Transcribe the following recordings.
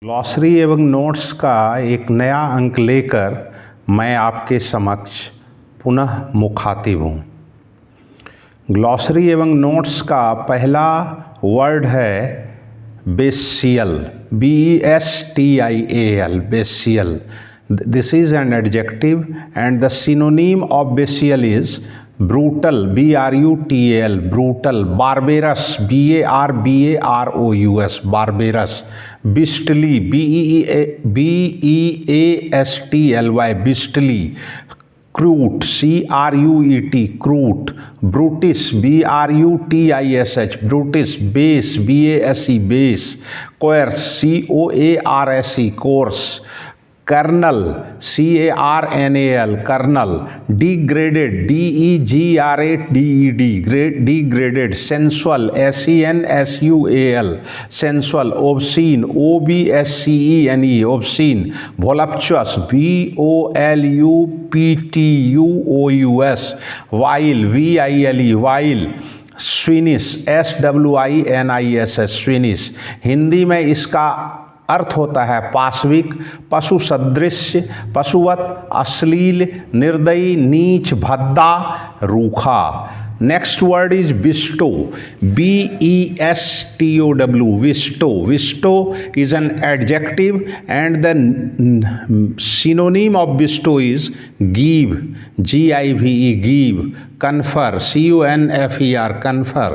Glossary एवं notes का एक नया अंक लेकर मैं आपके समक्ष पुनः मुखातिब हूँ। ग्लॉसरी एवं नोट्स का पहला वर्ड है बेसियल, BESTIAL, बेसियल. This is an adjective and the synonym of bestial is brutal, BRUTAL, brutal. Barbarous, BARBAROUS, barbarous. Beastly, BEASTLY, beastly. Crute, CRUET, crute. Brutish, BRUTISH, brutish. Base, BASE, base. Coarse, COARSE, coarse. Kernel, CARNAL, kernel. Degraded, DEGRADED, degraded. Sensual, SENSUAL, sensual. Obscene, OBSCENE, obscene. Voluptuous, VOLUPTUOUS, vile, VILE, vile. Swinish, SWINIS, swinish. Hindi में इसका अर्थ होता है पाशविक, पशु सदृश, पशुवत, अश्लील, निर्दयी, नीच, भद्दा, रूखा. Next word is bestow, BESTOW, विस्टो. विस्टो is an adjective and the synonym of bestow is give, GIVE, give. Confer, CONFER, confer.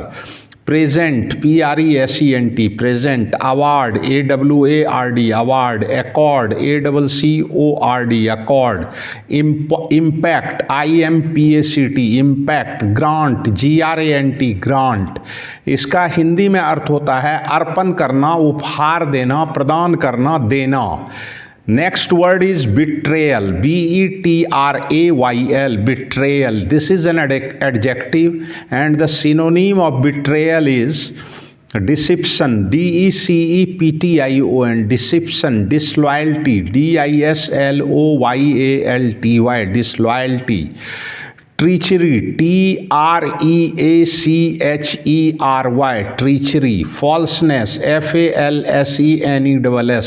Present, PRESENT, present. Award, AWARD, award. Accord, ACCORD, accord. Impact, IMPACT, impact. Grant, GRANT, grant. इसका हिंदी में अर्थ होता है अर्पण करना, उपहार देना, प्रदान करना, देना. Next word is betrayal, BETRAYL, betrayal. This is an adjective and the synonym of betrayal is deception, DECEPTION, deception. Disloyalty, DISLOYALTY, disloyalty. Treachery, TREACHERY, treachery. Falseness, FALSENESS,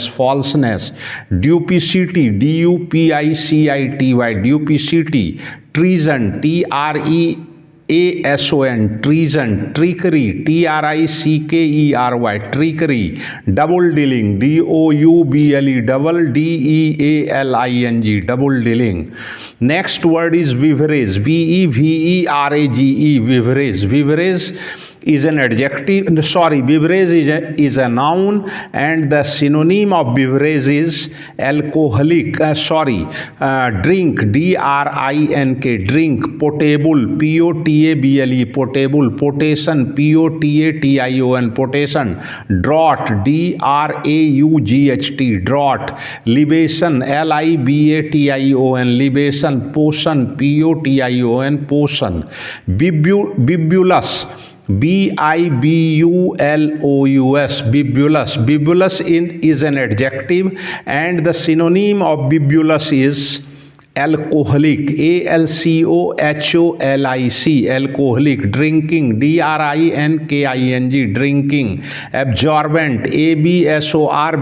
falseness. Duplicity, DUPICITY, duplicity. Treason, TREASON, treason. Trickery, TRICKERY, trickery. Double dealing, DOUBLE, double DEALING, double dealing. Next word is beverage, BEVERAGE, beverage. Beverage is an adjective, beverage is a noun and the synonym of beverage is alcoholic, drink, DRINK, drink. Potable, POTABLE, potable. Potation, POTATION, potation. Draught, DRAUGHT, draught. Libation, LIBATION, libation. Potion, POTION, potion. Bibulous, BIBULOUS, bibulous. Bibulous is an adjective and the synonym of bibulous is alcoholic, ALCOHOLIC, alcoholic. Drinking, DRINKING, drinking. Absorbent, ABSORBENT,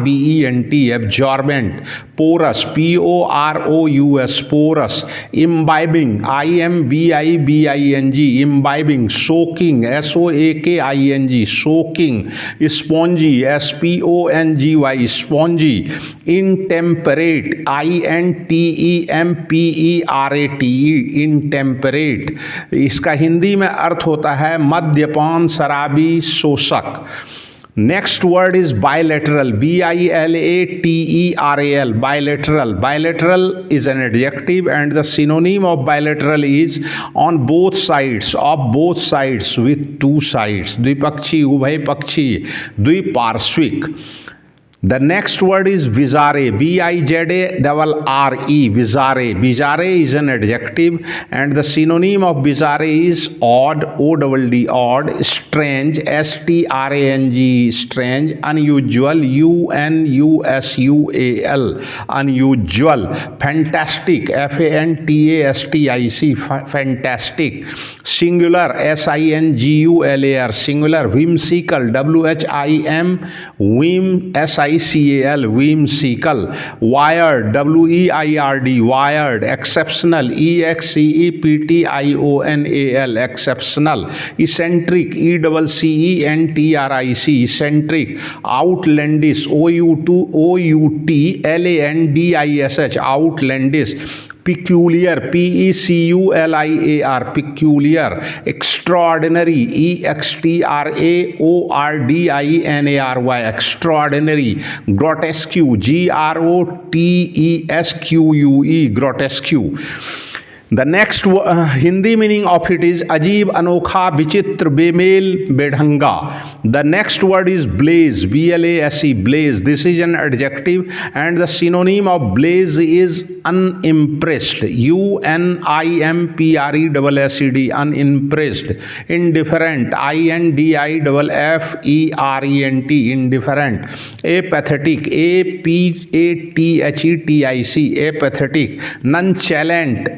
absorbent. Porous, POROUS, porous. Imbibing, IMBIBING, imbibing. Soaking, SOAKING, soaking. Spongy, SPONGY, spongy. Intemperate, INTEMPERATE, intemperate. इसका हिंदी में अर्थ होता है मद्यपान, शराबी, शोषक. Next word is bilateral, BILATERAL, bilateral. Bilateral is an adjective and the synonym of bilateral is on both sides, of both sides, with two sides. द्विपक्षी, उभयपक्षी, द्विपार्श्विक. The next word is bizarre, BIZARRE, bizarre. Bizarre is an adjective and the synonym of bizarre is odd, ODD, odd. Strange, STRANGE, strange. Unusual, UNUSUAL, unusual. Fantastic, FANTASTIC, fantastic. Singular, SINGULAR, singular. Whimsical, WHIM, whim, SI whimsical, whimsical. Wired, WEIRD, wired. Exceptional, EXCEPTIONAL, exceptional. Eccentric, ECCENTRIC, eccentric. Outlandish, OUTLANDISH, outlandish. Peculiar, PECULIAR, peculiar. Extraordinary, EXTRAORDINARY, extraordinary. Grotesque, GROTESQUE, grotesque. The next Hindi meaning of it is अजीब, अनोखा, विचित्र, बेमेल, बेढंगा. The next word is blaze, BLASE, blaze. This is an adjective and the synonym of blaze is unimpressed, UNIMPRESSED, unimpressed. Indifferent, INDIFFERENT, indifferent. Apathetic, APATHETIC, apathetic. Nonchalant,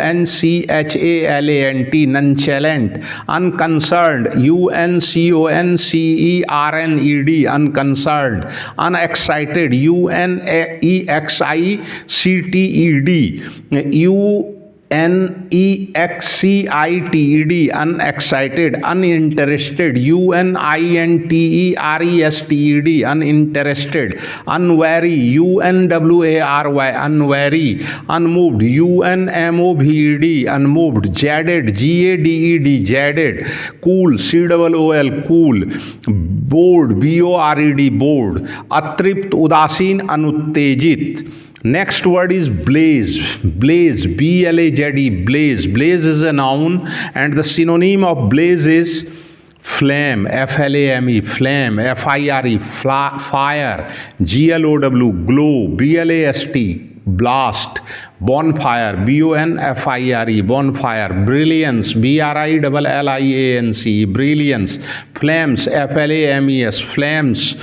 NONCHALANT, nonchalant. Unconcerned, UNCONCERNED, unconcerned. Unexcited, UNEXICTED, UNEXCITED, unexcited. Uninterested, UNINTERESTED, uninterested. Unwary, UNWARY, unwary. Unmoved, UNMOVED, unmoved. Jaded, GADED, jaded. Cool, COOL, cool. Bored, BORED, bored. अतृप्त, उदासीन, अनुत्तेजित. Next word is blaze, blaze, BLAZE, blaze. Blaze is a noun and the synonym of blaze is flame, FLAME, flame. FIRE, fire. GLOW, glow. BLAST, blast. Bonfire, BONFIRE, bonfire. Brilliance, BRILLIANCE, brilliance. Flames, FLAMES, flames.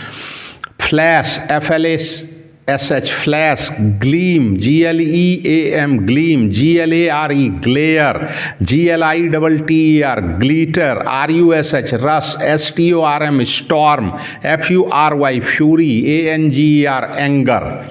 Flash, FLASH, flash. Gleam, GLEAM, gleam. GLARE, glare. GLITTER, glitter. RUSH, rush. STORM, storm. FURY, fury. ANGER, anger.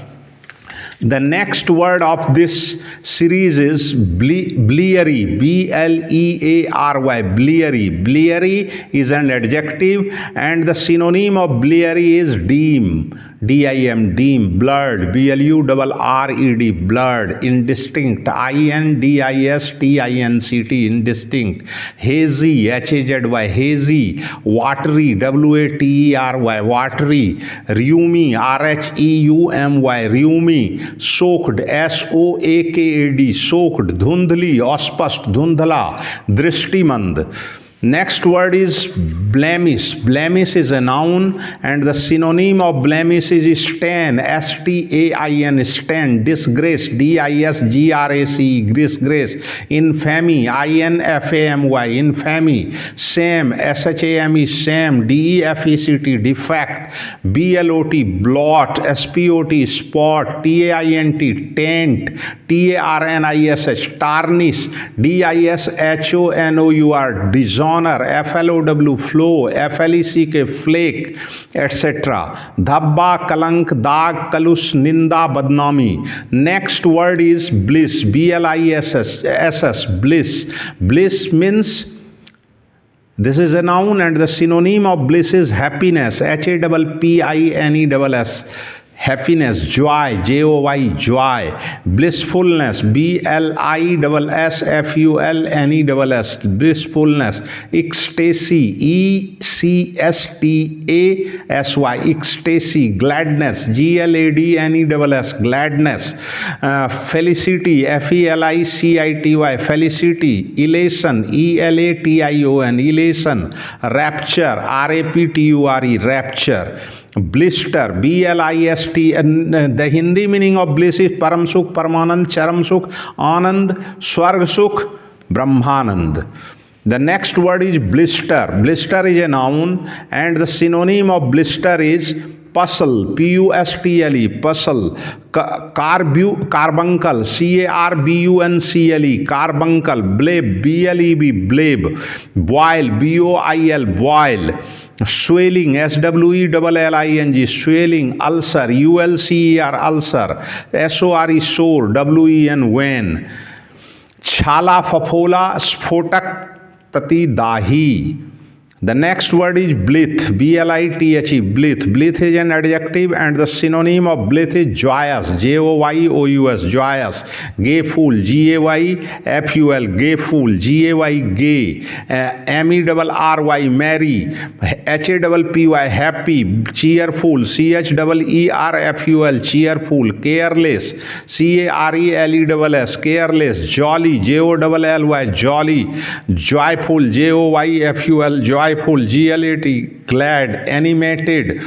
The next word of this series is bleary, BLEARY, bleary. Bleary is an adjective and the synonym of bleary is dim, DIM, dim. Blurred, BLURRED, blurred. Indistinct, INDISTINCT, indistinct. Hazy, HAZY, hazy. Watery, WATERY, watery. Rheumy, RHEUMY, rheumy. Soaked, SOAKED, soaked. Dhundli, अस्पष्ट, धुंधला. दृष्टिमंद. Next word is blemish. Blemish is a noun and the synonym of blemish is stain, STAIN, stain. Disgrace, DISGRACE, disgrace. Infamy, INFAMY, infamy. Shame, SHAME, shame. DEFECT, defect. BLOT, blot. SPOT, spot. TAINT, taint. TARNISH, tarnish. DISHONOUR, dishonor. FLOW, flow. FLECK, flake, etc. Dhabba, kalank, daag, kalus, ninda, badnami. Next word is bliss, BLISS, bliss. Bliss means this is a noun and the synonym of bliss is happiness, HAPPINESS. Happiness, joy, JOY, joy. Blissfulness, BLISSFULNESS, blissfulness. Ecstasy, ECSTASY, ecstasy. Gladness, GLADNESS, gladness. Felicity, FELICITY, felicity. Elation, ELATION, elation. Rapture, RAPTURE, rapture. Blister, BLIST. The Hindi meaning of bliss is Param Sukh, Paramanand, Charam Sukh, Anand, Swarg Sukh, Brahmanand. The next word is blister. Blister is a noun and the synonym of blister is Pustle, Pustle, pustle. Carbuncle, Carbuncle, carbuncle. Bleb, Bleb, bleb. Boil, Boil, boil. Swelling, Swelling, swelling. Ulcer, Ulcer, ulcer. Sore, sore, wen, wen. छाला फफोला स्फोटक प्रतिदाही. The next word is blithe, B-L-I-T-H-E, blithe. Blithe is an adjective and the synonym of blithe is joyous, J-O-Y-O-U-S, joyous. Gayful, G-A-Y-F-U-L, gayful, G-A-Y, gay. M-E-R-R-Y, merry. H-A-P-P-Y, happy. Cheerful, C-H-E-E-R-F-U-L, cheerful. Careless, C-A-R-E-L-E-S-S, careless. Jolly, J-O-L-L-Y, jolly. Joyful, J-O-Y-F-U-L, joyful. G-L-A-T, glad. Animated,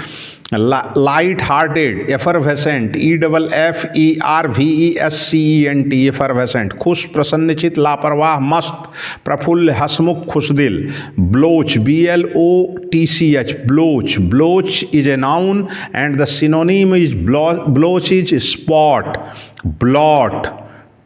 light-hearted. Effervescent, E-F-F-E-R-V-E-S-C-E-N-T, effervescent. खुश, प्रसन्नचित, लापरवाह, मस्त. प्रफुल्ल, हसमुख, खुशदिल. Bloach, B-L-O-T-C-H, bloach. Bloach is a noun and the synonym is bloach is spot, blot,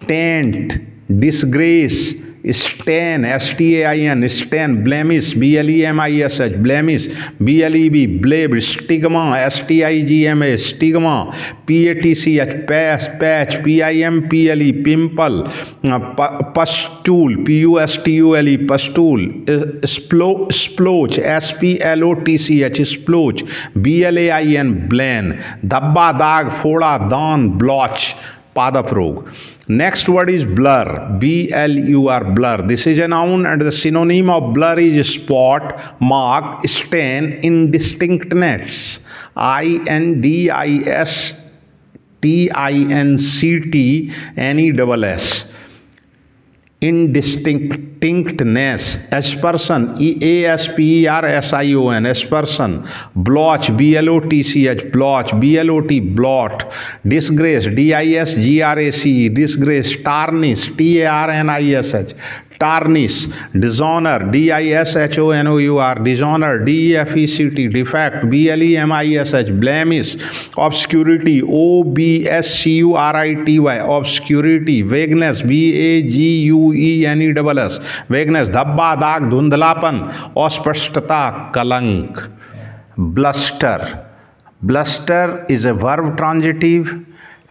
taint, disgrace. Stain, S-T-A-I-N, stain. Blemish, B-L-E-M-I-S-H, blemish. B-L-E-B, bleb. Stigma, S-T-I-G-M-A, stigma. P-A-T-C-H, patch, P-I-M-P-L-E, pimple. Pustule, P-U-S-T-U-L-E, pustule. Splotch, S-P-L-O-T-C-H, splotch. B-L-A-I-N, blan. Dhabba, daag, foda, daan, blotch. Padap rog. Next word is blur, B-L-U-R, blur. This is a noun and the synonym of blur is spot, mark, stain, indistinctness. I-N-D-I-S-T-I-N-C-T-N-E-S-S. Indistinctness. Aspersion, E-A-S-P-E-R-S-I-O-N, aspersion. Blotch, B-L-O-T-C-H, blotch, B-L-O-T, blot. Disgrace, D-I-S-G-R-A-C-E, disgrace. Tarnish, T-A-R-N-I-S-H, tarnish. Dishonor, D-I-S-H-O-N-O-U-R, dishonor. D-E-F-E-C-T, defect, B-L-E-M-I-S-H, blemish. Obscurity, O-B-S-C-U-R-I-T-Y, obscurity. Vagueness, V-A-G-U-E-N-E-S-S, vagueness. धब्बा, दाग, धुंधलापन. अस्पष्टता, कलंक. Bluster. Bluster is a verb transitive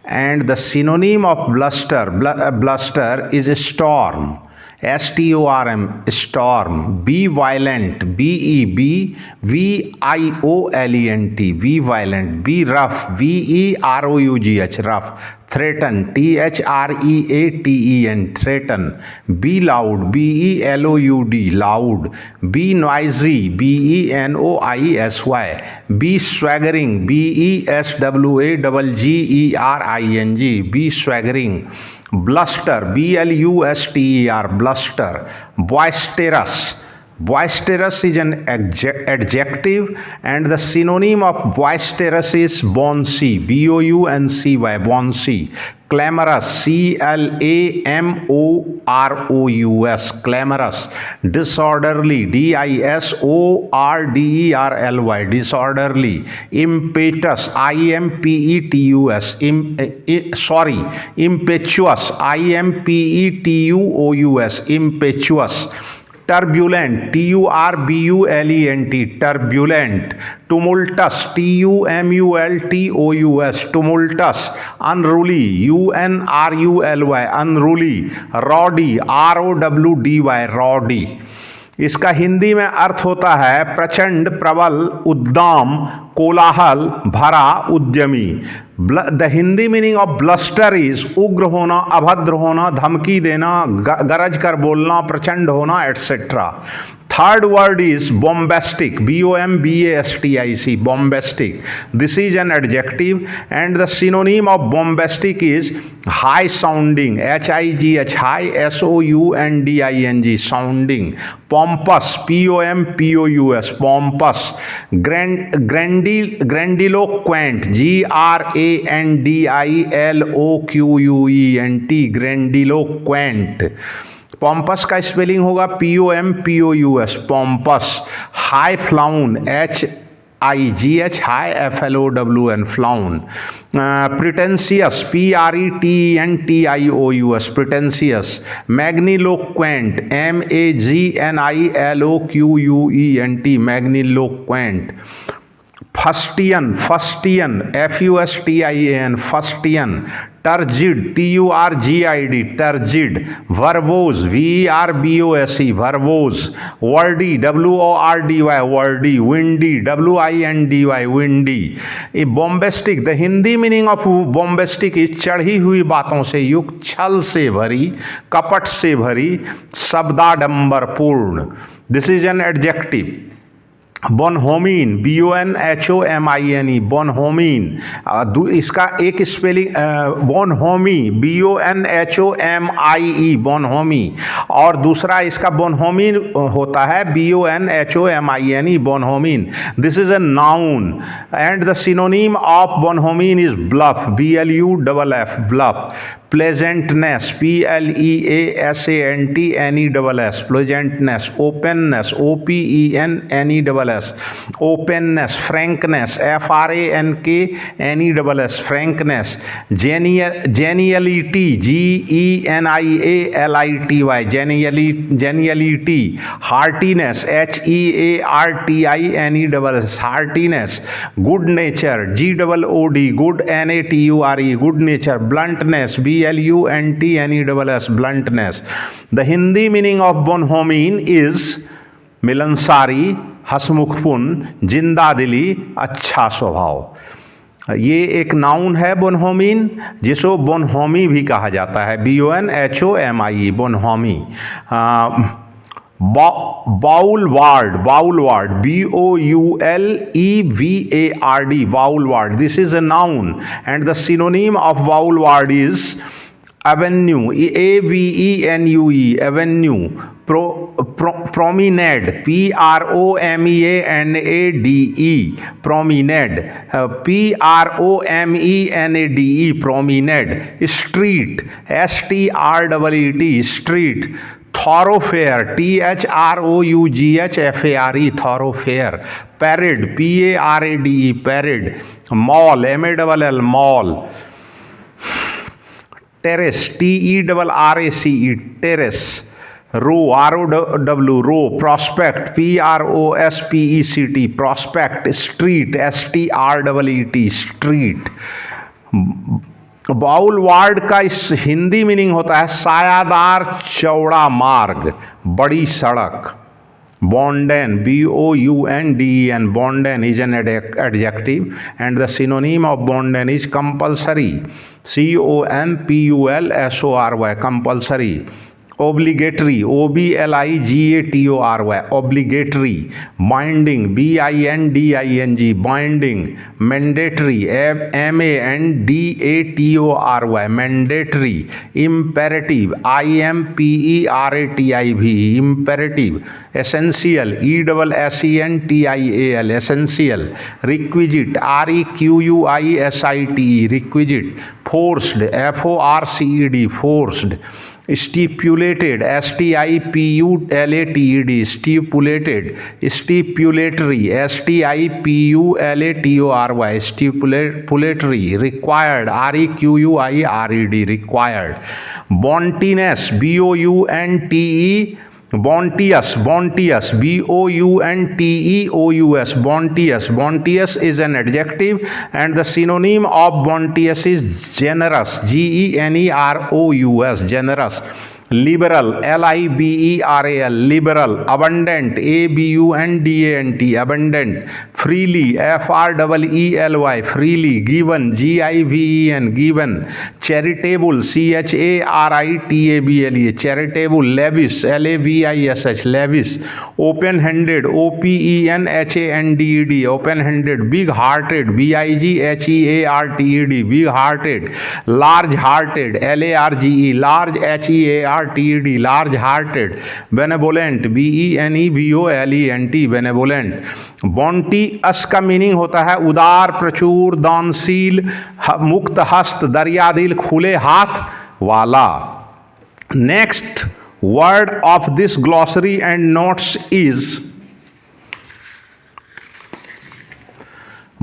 and the synonym of bluster is a storm. S-T-O-R-M, storm. Be violent, B-E-B-V-I-O-L-E-N-T, be violent. Be rough, V-E-R-O-U-G-H, rough. Threaten, T-H-R-E-A-T-E-N, threaten. Be loud, B-E-L-O-U-D, loud. Be noisy, B-E-N-O-I-S-Y. Be swaggering, B-E-S-W-A-G-G-E-R-I-N-G, be swaggering. Bluster, B-L-U-S-T-E-R, bluster. Boisterous. Boisterous is an adjective and the synonym of boisterous is bouncy, B-O-U-N-C-Y, bouncy. Clamorous, C-L-A-M-O-R-O-U-S, clamorous. Disorderly, D-I-S-O-R-D-E-R-L-Y, disorderly. Impetus, I-M-P-E-T-U-S, impetuous, I-M-P-E-T-U-O-U-S, impetuous. Turbulent, T-U-R-B-U-L-E-N-T, turbulent. Tumultuous, T-U-M-U-L-T-O-U-S, tumultuous. Unruly, U-N-R-U-L-Y, unruly. Rowdy, R-O-W-D-Y, rowdy. इसका हिंदी में अर्थ होता है प्रचंड, प्रबल, उद्दाम, कोलाहल, भरा, उद्यमी. The Hindi meaning of bluster is उग्र होना, अभद्र होना, धमकी देना, गरज कर बोलना, प्रचंड होना, etcetera. Third word is bombastic, B-O-M-B-A-S-T-I-C, bombastic. This is an adjective and the synonym of bombastic is high sounding, H-I-G-H, high, S-O-U-N-D-I-N-G, sounding. Pompous, P-O-M-P-O-U-S, pompous. Grandiloquent, G-R-A-N-D-I-L-O-Q-U-E-N-T, grandiloquent. Pompous का स्पेलिंग होगा P-O-M-P-O-U-S, pompous. High flown, H HIGH, high, FLOWN, flown. Pretentious, PRETENTIOUS, pretentious. Magniloquent, MAGNILOQUENT, magniloquent. Fustian, FUSTIAN, fustian. Turgid, TURGID, turgid. Verbose, VERBOSE, verbose. Wordy, WORDY, wordy. Windy, WINDY, windy. Bombastic, the Hindi meaning of bombastic is चढ़ी हुई बातों से युक्त, छल से भरी, कपट से भरी, शब्दाडंबरपूर्ण. This is an adjective. बोनहोमीन, BONHOMINE, बोनहोमीन. इसका एक स्पेलिंग बोनहोमी, BONHOMIE, बोनहोमी. और दूसरा इसका बोनहोमीन होता है BONHOMINE, bonhomie. This is a noun and the synonym of bonhomie is bluff, BLUFF, bluff. Pleasantness, PLEASANTNESS, pleasantness. Openness, OPENNESS, openness. Frankness, FRANKNESS, frankness. Geniality, GENIALITY, geniality. Heartiness, HEARTINESS, heartiness. Good nature, GOOD, good NATURE, good nature. Bluntness, BLUNTNESS, bluntness. The Hindi meaning of bonhomie is मिलनसारी, हसमुखपुन, जिंदादिली, अच्छा स्वभाव. ये एक noun है बोनहोमीन, जिसको बोनहोमी भी कहा जाता है, BONHOMIE, बोनहोमी. बाउलवार्ड, बाउलवार्ड, BOULEVARD, बाउलवार्ड. This is a noun and the synonym of baulward is avenue, AVENUE, avenue. Promenade, PROMENADE, promenade. PROMENADE, promenade. Street, STREET, street. Thoroughfare, THROUGHFARE, thoroughfare. Parade, PARADE, parade. Mall, MALL, mall. Terrace, TERRACE, terrace. Row, ROW, row. Prospect, PROSPECT, prospect. Street, STREET, street. बाउलवार्ड का इस Hindi meaning होता है सायादार चौड़ा मार्ग, बड़ी सड़क. Bounden, BOUNDEN, bounden is an adjective and the synonym of bounden is compulsory, COMPULSORY, compulsory. obligatory, OBLIGATORY, obligatory. Binding, BINDING, binding. Mandatory, MANDATORY, mandatory. Imperative, IMPERATIV, imperative. Essential, ESSENTIAL, essential. Requisite, REQUISITE, requisite. Forced, FORCED, forced. Stipulated, STIPULATED, stipulated. Stipulatory, STIPULATORY, stipulatory. Required, REQUIRED, required. Bounteous, BOUNTE, bounteous, bounteous, BOUNTEOUS, bounteous. Bounteous is an adjective and the synonym of bounteous is generous, GENEROUS, generous. Liberal, LIBERAL, liberal. Abundant, ABUNDANT, abundant. Freely, FREELY, freely. Given, GIVEN, given. Charitable, CHARITABLE, charitable. Lavish, LAVISH, lavish. Open-handed, OPENHANDED, open-handed. Big-hearted, BIGHEARTED, big-hearted. Large-hearted, LARGE, large, HEARTED, large-hearted. Benevolent, BENEVOLENT, benevolent. Bounteous का meaning होता है उदार, प्रचुर, दानशील, मुक्त हस्त, दरियादिल, खुले हाथ वाला. Next word of this glossary and notes is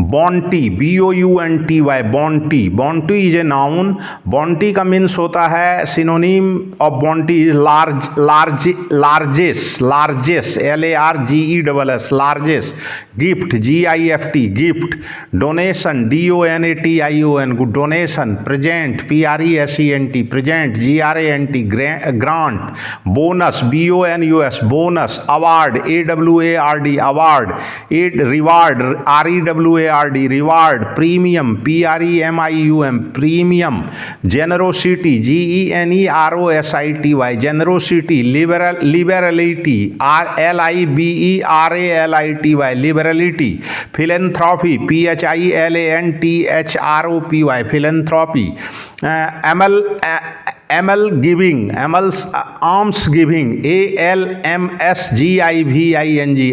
bounty, BOUNTY, bounty, bounty is a noun. Bounty का मीन्स होता है, synonym of bounty is largess, LARGESS, largess. Gift, GIFT, gift. Donation, DONATION, donation. Present, PRESENT, present. GRANT, grant. Bonus, BONUS, bonus. Award, AWARD, award. Reward, REWARD, reward. Premium, PREMIUM, premium. Generosity, GENEROSITY, generosity. Liberality, LIBERALITY, liberality. Philanthropy, PHILANTHROPY, philanthropy. ML giving, almsgiving, ALMSGIVING,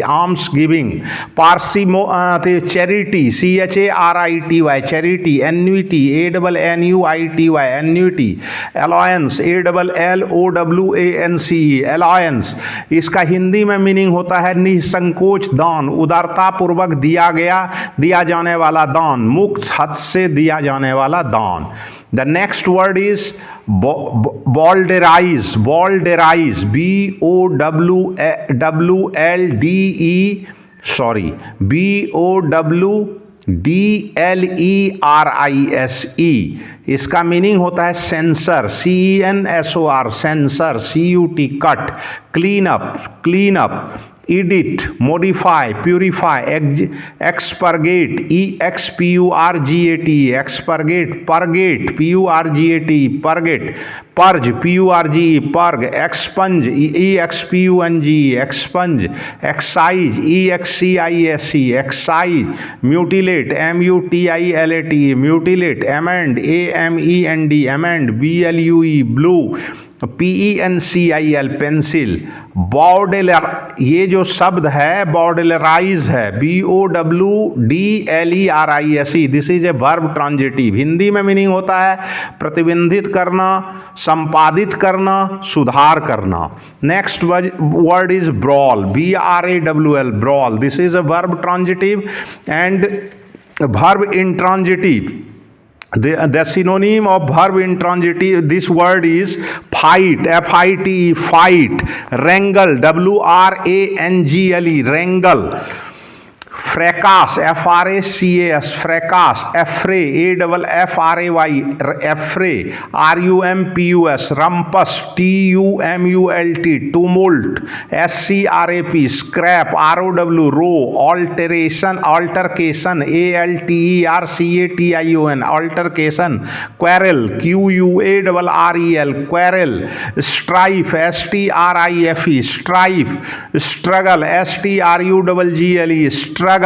arms giving. पार्सिमो charity, CHARITY, charity. Annuity, ANNUITY, annuity. Allowance, ALLOWANCE, allowance. इसका हिंदी में meaning होता है निसंकोच दान, उदारता पूर्वक दिया जाने वाला दान, मुक्त हद से दिया जाने वाला दान। The next word is bowdlerize, bowdlerize, BOWDLERISE। इसका मीनिंग होता है censor, CENSOR, censor. CUT, cut. Clean up. Edit, modify, purify. Expurgate, EXPURGAT, expurgate. Purgate, PURGAT, purgate. Purge, PURGE, purge. Expunge, EXPUNGE, expunge. Excise, EXCISE, excise. Mutilate, MUTILATE, mutilate. Amend, AMEND, amend. BLUE, blue. PENCIL, pencil. Bowdler, ये जो शब्द है bowdlerise है, BOWDLERISE, this is a verb transitive. Hindi में meaning होता है प्रतिबंधित करना, संपादित करना, सुधार करना। Next word is brawl, BRAWL, brawl. This is a verb transitive and verb intransitive. The synonym of verb intransitive, this word is fight, FITE, fight. Wrangle, WRANGLE, wrangle. Fracas, FRACAS, fracas. Affray, AFFRAY, affray. RUMPUS, rumpus. TUMULT, tumult. SCRAP, scrap. ROW, row. Altercation, ALTERCATION, altercation. Quarrel, QUARREL, quarrel. Strife, STRIFE, strife. Struggle, STRUGGLE, struggle.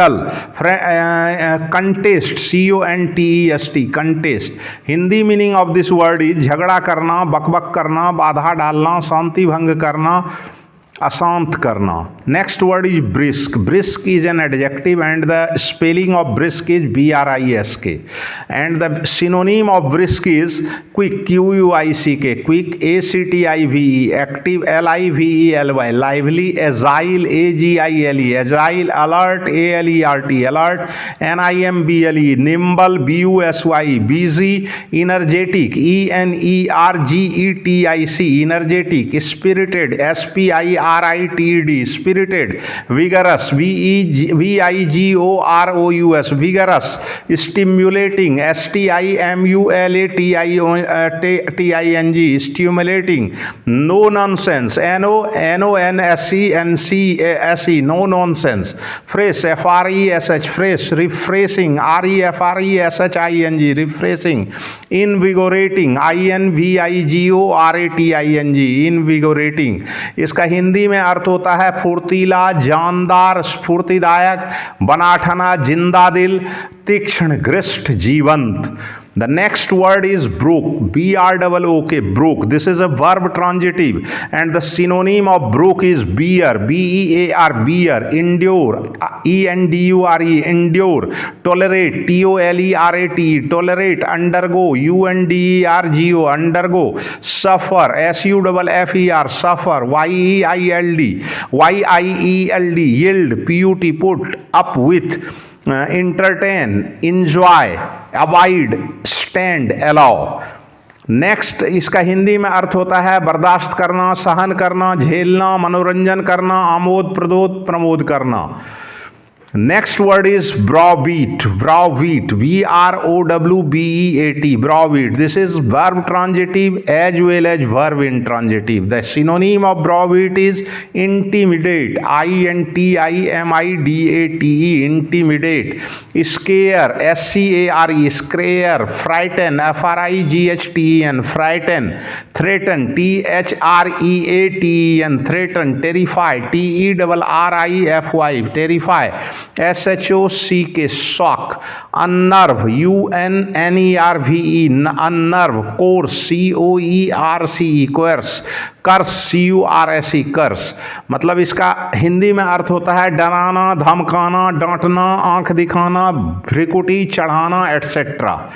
Contest, CONTEST, contest. Hindi meaning of this word is झगड़ा करना, बकबक करना, बाधा डालना, शांति भंग करना, अशांत करना। Next word is brisk. Brisk is an adjective and the spelling of brisk is BRISK and the synonym of brisk is quick, QUICK, quick, ACTIVE, active, LIVELY, lively. Agile, AGILE, agile. Alert, ALERT, alert. NIMBLE, nimble, BUSY, busy. Energetic, ENERGETIC, energetic. Spirited, SPIRITED, spirited. Vigorous, VIGOROUS, vigorous. Stimulating, STIMULATING, stimulating. No nonsense, NONSENCE, no nonsense. Fresh, FRESH, fresh. Refreshing, REFRESHING, refreshing. Invigorating, INVIGORATING, invigorating. इसका हिंदी में अर्थ होता है फुर्तीला, जानदार, स्फूर्तिदायक, बनाठना, जिंदा दिल, तीक्ष्ण, घृष्ट, जीवंत। The next word is brook, BROOK, brook. This is a verb transitive and the synonym of brook is bear, BEAR, bear. Endure, ENDURE, endure. Tolerate, TOLERATE, tolerate. Undergo, UNDERGO, undergo. Suffer, SUFFER, suffer. YEILD, yield. PUT, put up with. entertain, enjoy, abide, stand, allow. Next इसका हिंदी में अर्थ होता है बर्दाश्त करना, सहन करना, झेलना, मनोरंजन करना, आमोद प्रमोद प्रमोद करना. Next word is browbeat. Browbeat. BROWBEAT. Browbeat. This is verb transitive as well as verb intransitive. The synonym of browbeat is intimidate. INTIMIDATE. Intimidate. Scare. SCARE. Scare. Frighten. FRIGHTEN. Frighten. Threaten. THREATEN. Threaten. Terrify. TERRIFY. Terrify. SHOCK, shock. Unnerve, UNNERVE, unnerve. Coerce, COERCE, coerce. Curse, CURSE, कर्स. मतलब इसका हिंदी में अर्थ होता है डराना, धमकाना, डांटना, आंख दिखाना, भ्रिकुटी चढ़ाना, etcetera.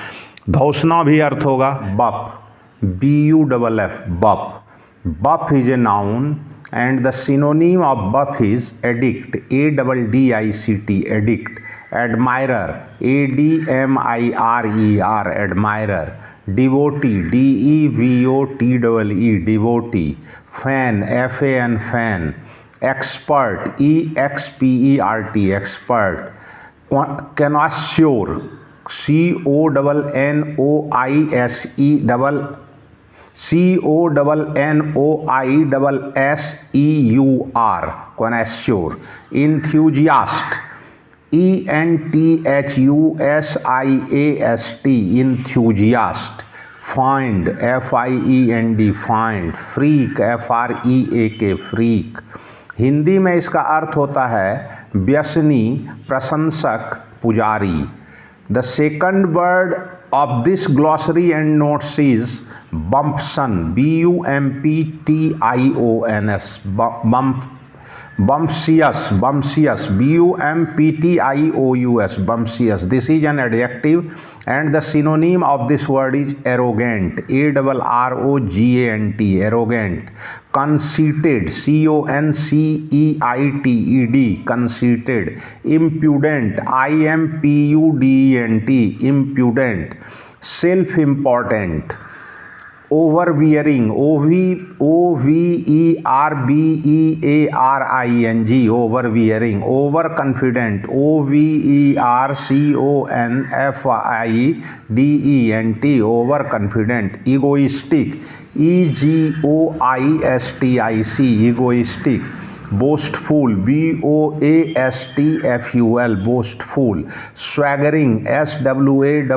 धौसना भी अर्थ होगा. बप, BUFF, बप. Buff is a noun and the synonym of buff is addict, ADDICT, addict. Admirer, ADMIRER, admirer. Devotee, DEVOTEE, devotee. Fan, FAN, fan. Expert, EXPERT, expert. Connoisseur, CONNOISSEUR, connoisseur. Enthusiast, ENTHUSIAST, enthusiast. Find, FIEND, find. Freak, FREAK, freak. Hindi में इसका अर्थ होता है व्यसनी, प्रशंसक, पुजारी. The second word of this glossary and notes is bumption, BUMPTIONS, bumptious, bumptious, BUMPTIOUS, bumptious. This is an adjective and the synonym of this word is arrogant, ARROGANT, arrogant. Conceited, CONCEITED, conceited. Impudent, IMPUDENT, impudent. Self-important. Overbearing, OVERBEARING, overbearing. Overconfident, OVERCONFIDENT, overconfident. Egoistic, EGOISTIC, egoistic. Boastful, BOASTFUL, boastful. Swaggering, SWAGGERING,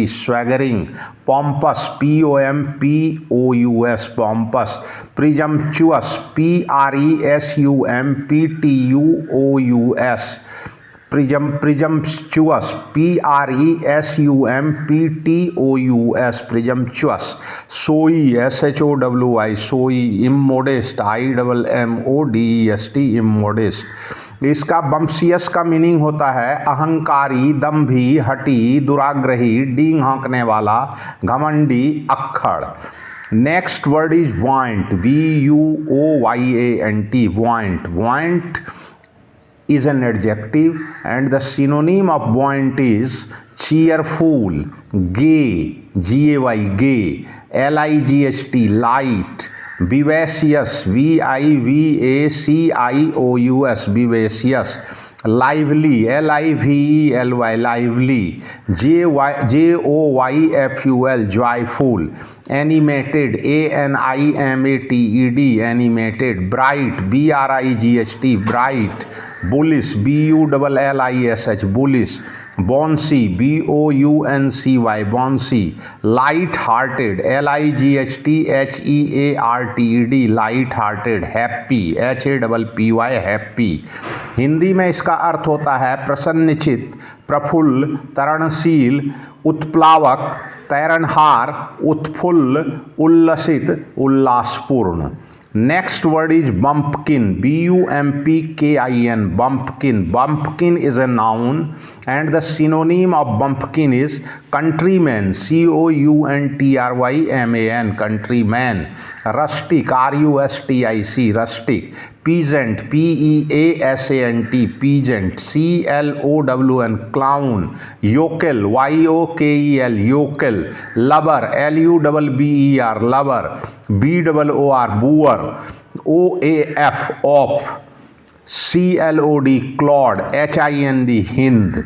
swaggering. Pompous, POMPOUS, pompous. Presumptuous, PRESUMPTUOUS, presumptuous, PRESUMPTOUS, presumptuous. Showy, SHOWY, showy. Immodest, IMMODEST, immodest. इसका बम्सियस का meaning होता है अहंकारी, दम्भी, हठी, दुराग्रही, डींग हाँकने वाला, घमंडी, अक्खड़. Next word is vaunt, VUOYANT, vaunt. Vaunt is an adjective and the synonym of buoyant is cheerful, gay, GAY, gay. LIGHT, light. Vivacious, VIVACIOUS, vivacious. Lively, LIVELY, lively. JOYFUL, joyful. Animated, ANIMATED, animated. Bright, BRIGHT, bright. Bullish, BULLISH, bullish. Bouncy, BOUNCY, bouncy. Light-hearted, LIGHTHEARTED, light-hearted. Happy, HAPPY, happy. Hindi में इसका अर्थ होता है प्रसन्नचित, Praful, तरणशील, उत्प्लावक, तैरनहार, उत्फुल्ल, उल्लसित, उल्लासपूर्ण. Next word is bumpkin, BUMPKIN, bumpkin. Bumpkin is a noun and the synonym of bumpkin is countryman, COUNTRYMAN, countryman. Rustic, RUSTIC, rustic. peasant, P-E-A-S-A-N-T, peasant, C-L-O-W-N, clown, yokel, Y-O-K-E-L, yokel, lubber, L-U-B-B-E-R, lubber, B-O-O-R, boor, O-A-F, off, C-L-O-D, clod, H-I-N-D, Hind.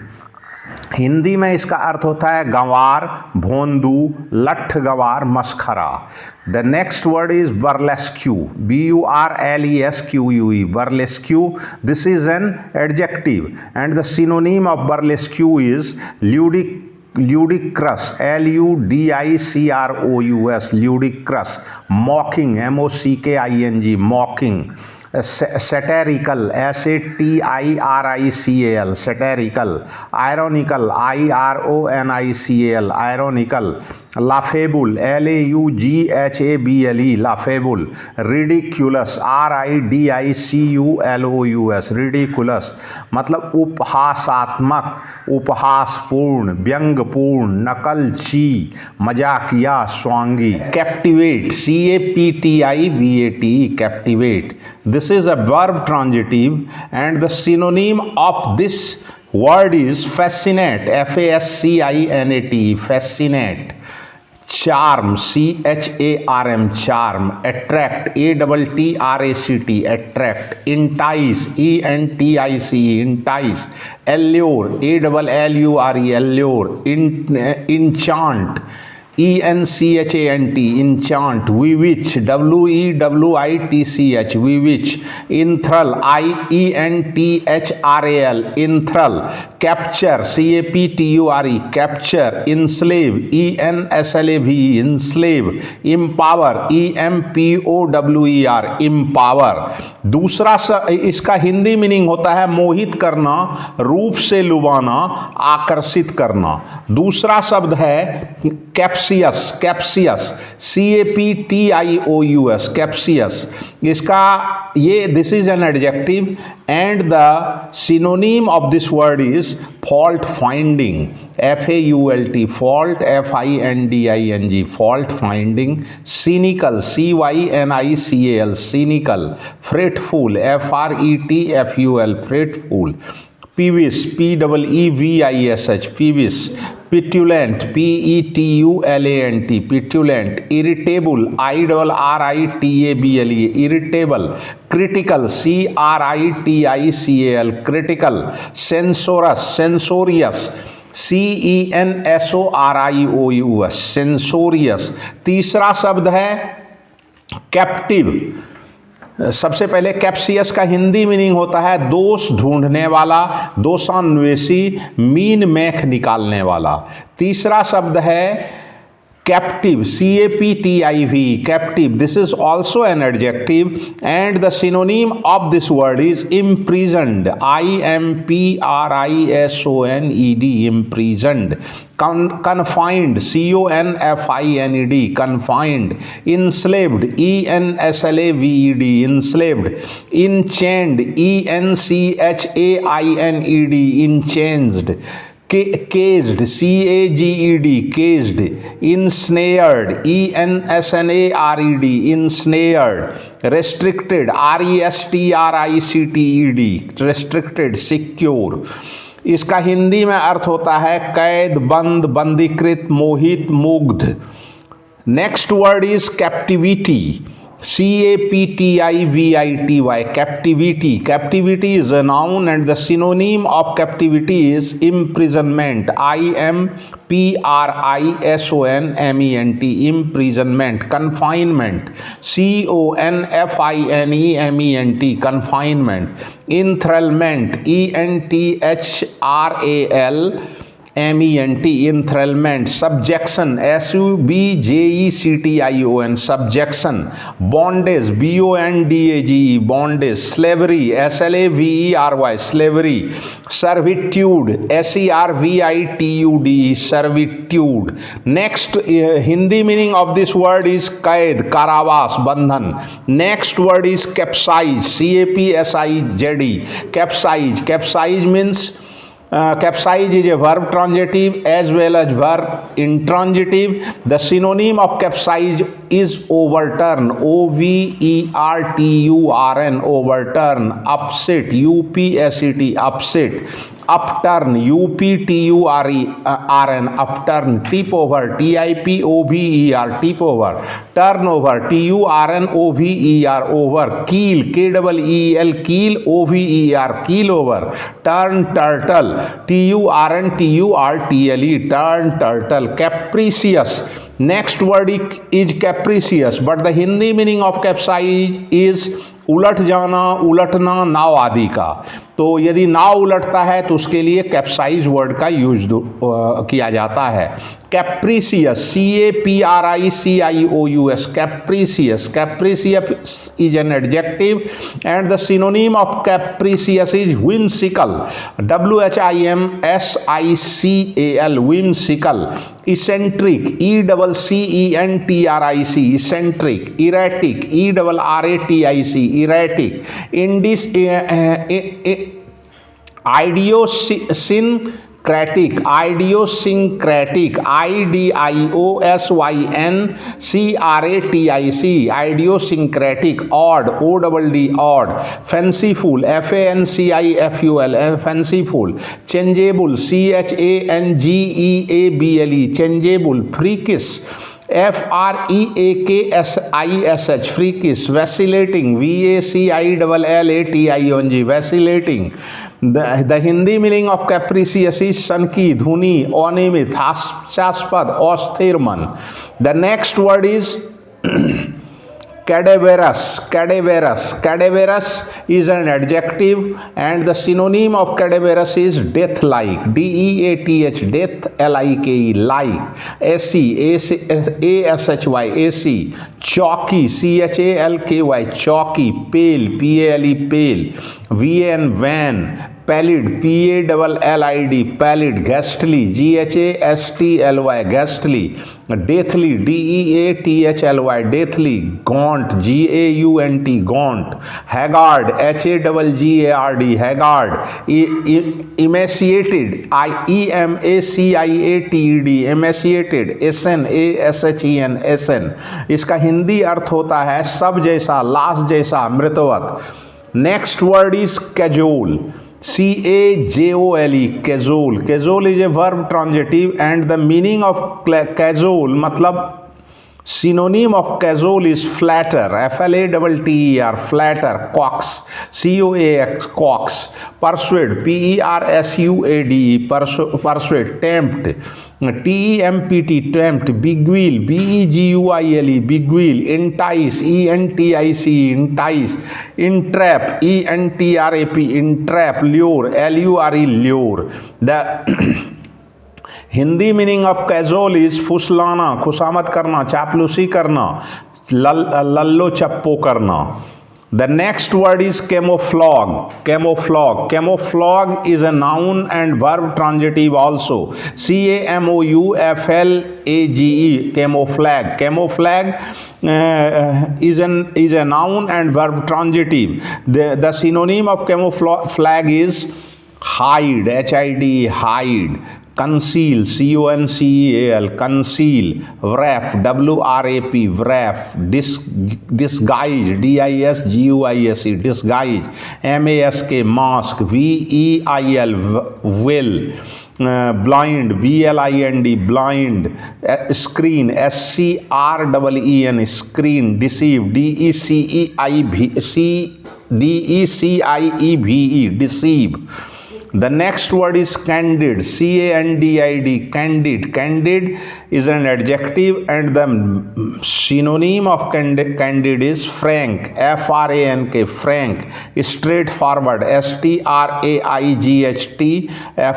Hindi में इसका अर्थ होता है गंवार, भोंदू, लठ गंवार, मस्खरा। The next word is burlesque, B-U-R-L-E-S-Q-U-E, burlesque. This is an adjective and the synonym of burlesque is ludicrous, L-U-D-I-C-R-O-U-S, ludicrous, mocking, M-O-C-K-I-N-G, mocking, satirical, S-A-T-I-R-I-C-A-L, satirical, ironical, I-R-O-N-I-C-A-L, ironical, laughable, L-A-U-G-H-A-B-L-E, laughable, ridiculous, R-I-D-I-C-U-L-O-U-S, ridiculous, मतलब उपहासात्मक, उपहासपूर्ण, व्यंग्यपूर्ण, नकलची, मजाकिया, स्वांगी। Captivate, C-A-P-T-I-V-A-T, captivate. This is a verb transitive and the synonym of this word is fascinate, F-A-S-C-I-N-A-T, fascinate. Charm, C-H-A-R-M, charm. Attract, A-T-T-R-A-C-T, attract. Entice, E-N-T-I-C-E, entice. Allure, A-L-L-U-R-E, allure. Enchant, E-N-C-H-A-N-T, enchant. Bewitch, W-E-W-I-T-C-H, bewitch. Enthrall, I-E-N-T-H-R-A-L, enthrall. Capture, C-A-P-T-U-R-E, capture. Enslave, E-N-S-L-A-V-E, enslave. Empower, E-M-P-O-W-E-R, empower. दूसरा इसका Hindi meaning होता है मोहित करना, रूप से लुभाना, आकर्षित करना। दूसरा शब्द है कैप्सियस, कैप्सियस, C-A-P-T-I-O-U-S, कैप्सियस। इसका ये this is an adjective and the synonym of this word is fault finding, F-A-U-L-T, fault, F-I-N-D-I-N-G, fault finding. Cynical, C-Y-N-I-C-A-L, cynical. Fretful, F-R-E-T-F-U-L, fretful. peevish, P-E-E-V-I-S-H, peevish. Petulant, P-E-T-U-L-A-N-T, petulant. Irritable, I-R-R-I-T-A-B-L-E, irritable. Critical, C-R-I-T-I-C-A-L, critical. Censorious, censorious, C-E-N-S-O-R-I-O-U-S, censorious. तीसरा शब्द है captive. सबसे पहले कैप्सियस का Hindi meaning होता है दोष ढूंढने वाला, दोषान्वेषी, मीन मैख निकालने वाला। तीसरा शब्द है captive, C-A-P-T-I-V, captive. This is also an adjective and the synonym of this word is imprisoned, I-M-P-R-I-S-O-N-E-D, imprisoned. Confined, C-O-N-F-I-N-E-D, confined. Enslaved, E-N-S-L-A-V-E-D, enslaved. Enchained, E-N-C-H-A-I-N-E-D, enchained. Caged, C-A-G-E-D, caged. Ensnared, E-N-S-N-A-R-E-D, ensnared. Restricted, R-E-S-T-R-I-C-T-E-D, restricted, secure. इसका हिंदी में अर्थ होता है कैद, बंद, बंदीकृत, मोहित, मुग्ध। Next word is captivity, C-A-P-T-I-V-I-T-Y, captivity. Captivity is a noun and the synonym of captivity is imprisonment, I-M-P-R-I-S-O-N-M-E-N-T, imprisonment. Confinement, C-O-N-F-I-N-E-M-E-N-T, confinement. Enthrallment, E-N-T-H-R-A-L M-E-N-T, enthrallment. Subjection, S-U-B-J-E-C-T-I-O-N, subjection. Bondage, B-O-N-D-A-G-E, bondage. Slavery, S-L-A-V-E-R-Y, slavery. Servitude, S-E-R-V-I-T-U-D-E, servitude. Next, Hindi meaning of this word is कैद, कारावास, बंधन. Next word is capsize, C-A-P-S-I-Z-E, capsize. Capsize means capsize is a verb transitive as well as verb intransitive. The synonym of capsize is overturn, overturn, overturn, upset, upset, upset, upturn, upturn, upturn, tip over, tipover, tip over, turnover, turnover, over, keel, keel, keel, over, keel over, turn, turtle, turtle, turn, turtle, capricious. Next word is capricious, but the Hindi meaning of capsize is उलट जाना, उलटना, नाव आदि का। तो यदि नाव उलटता है तो उसके लिए कैप्साइज वर्ड का यूज किया जाता है। कैप्रीसियस, CAPRICIOUS, कैप्रीसियस, कैप्रीसियस is an adjective and the synonym of कैप्रीसियस is whimsical, WHIMSICAL, whimsical, eccentric, ECCENTRIC, eccentric, erratic, ERRATIC, erratic, idiosyncratic, idiosyncratic, IDIOSYNCRATIC, idiosyncratic, odd, ODD, odd, fanciful, FANCIFUL, fanciful, changeable, CHANGEABLE, changeable, freakish, FREAKSISH, freakish, vacillating, VACILLATIONG, vacillating. The Hindi meaning of capricious is सनकी, धुनी, अनियमित, हास्यास्पद, अस्थिर मन. The next word is cadaverous, cadaverous, cadaverous is an adjective and the synonym of cadaverous is death-like, DEATH, death, LIKE, like, ASHY, AC, chalky, CHALKY, chalky, pale, PALE, pale, VAN, van, pallid, PALLID, pallid, ghastly, GHASTLY, ghastly, deathly, DEATHLY, deathly, gaunt, GAUNT, gaunt, haggard, HAGGARD, haggard, emaciated, EMACIATED, emaciated, SN, SN. इसका हिंदी अर्थ होता है सब जैसा, लाश जैसा, मृतवत. Next word is cajole, CAJOLE, casual. Casual is a verb transitive and the meaning of casual मतलब synonym of casual is flatter, FLATTER, flatter, cox, COAX, cox, persuade, PERSUADE, persuade, tempt, TEMPT, tempt, beguile, BEGUILE, beguile, entice, ENTICE, entice, entrap, ENTRAP, entrap, lure, LURE, lure. The Hindi meaning of casual is फुसलाना, खुशामद करना, चापलूसी करना, लल्लो चप्पो करना. The next word is camouflage, camouflage. Camouflage is a noun and verb transitive also. CAMOUFLAGE, camouflage. Camouflage is a noun and verb transitive. The synonym of camouflage is hide, HID, hide. Conceal, CONCEAL, conceal. Wrap, WRAP, wrap. Disguise, DISGUISE, disguise. MASK, mask. VEIL, will. Blind, BLIND, blind. Screen, SCREEN, screen. Deceive, DECIEVE, deceive. The next word is candid, CANDID, candid. Candid is an adjective and the synonym of candid is frank, FRANK, frank. Straightforward, STRAIGHT,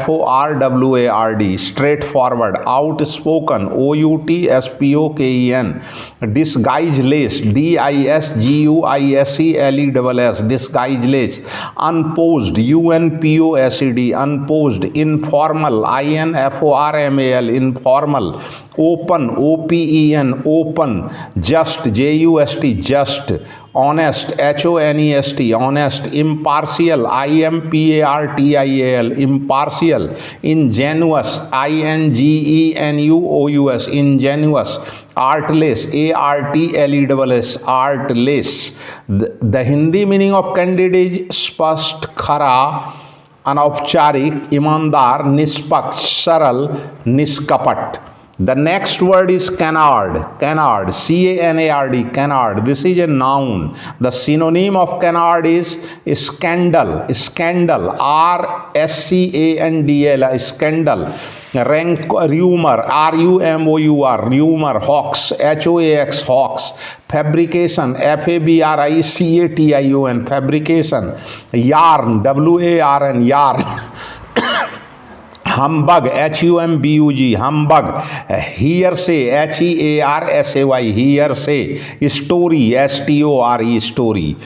FORWARD, straightforward. Outspoken, OUTSPOKEN. Disguiseless, DISGUISELESS, disguiseless. Unposed, UNPOSED, USED, unposed, informal, INFORMAL, informal, open, OPEN, open, just, JUST, just, honest, HONEST, honest, impartial, IMPARTIAL, impartial, ingenuous, INGENUOUS, ingenuous, artless, ARTLESS, artless. The Hindi meaning of candid is स्पष्ट, खरा, अनौपचारिक, ईमानदार, निष्पक्ष, सरल, निष्कपट. The next word is canard. Canard, CANARD, canard. This is a noun. The synonym of canard is scandal. Scandal, RSCANDL, scandal. Rank, rumor, RUMOUR, rumor. Hoax, HOAX, hoax. Fabrication, FABRICATION, fabrication. Yarn, WARN, yarn. Humbug, HUMBUG, humbug. Hearsay, HEARSAY, hearsay. Story, STORE, story.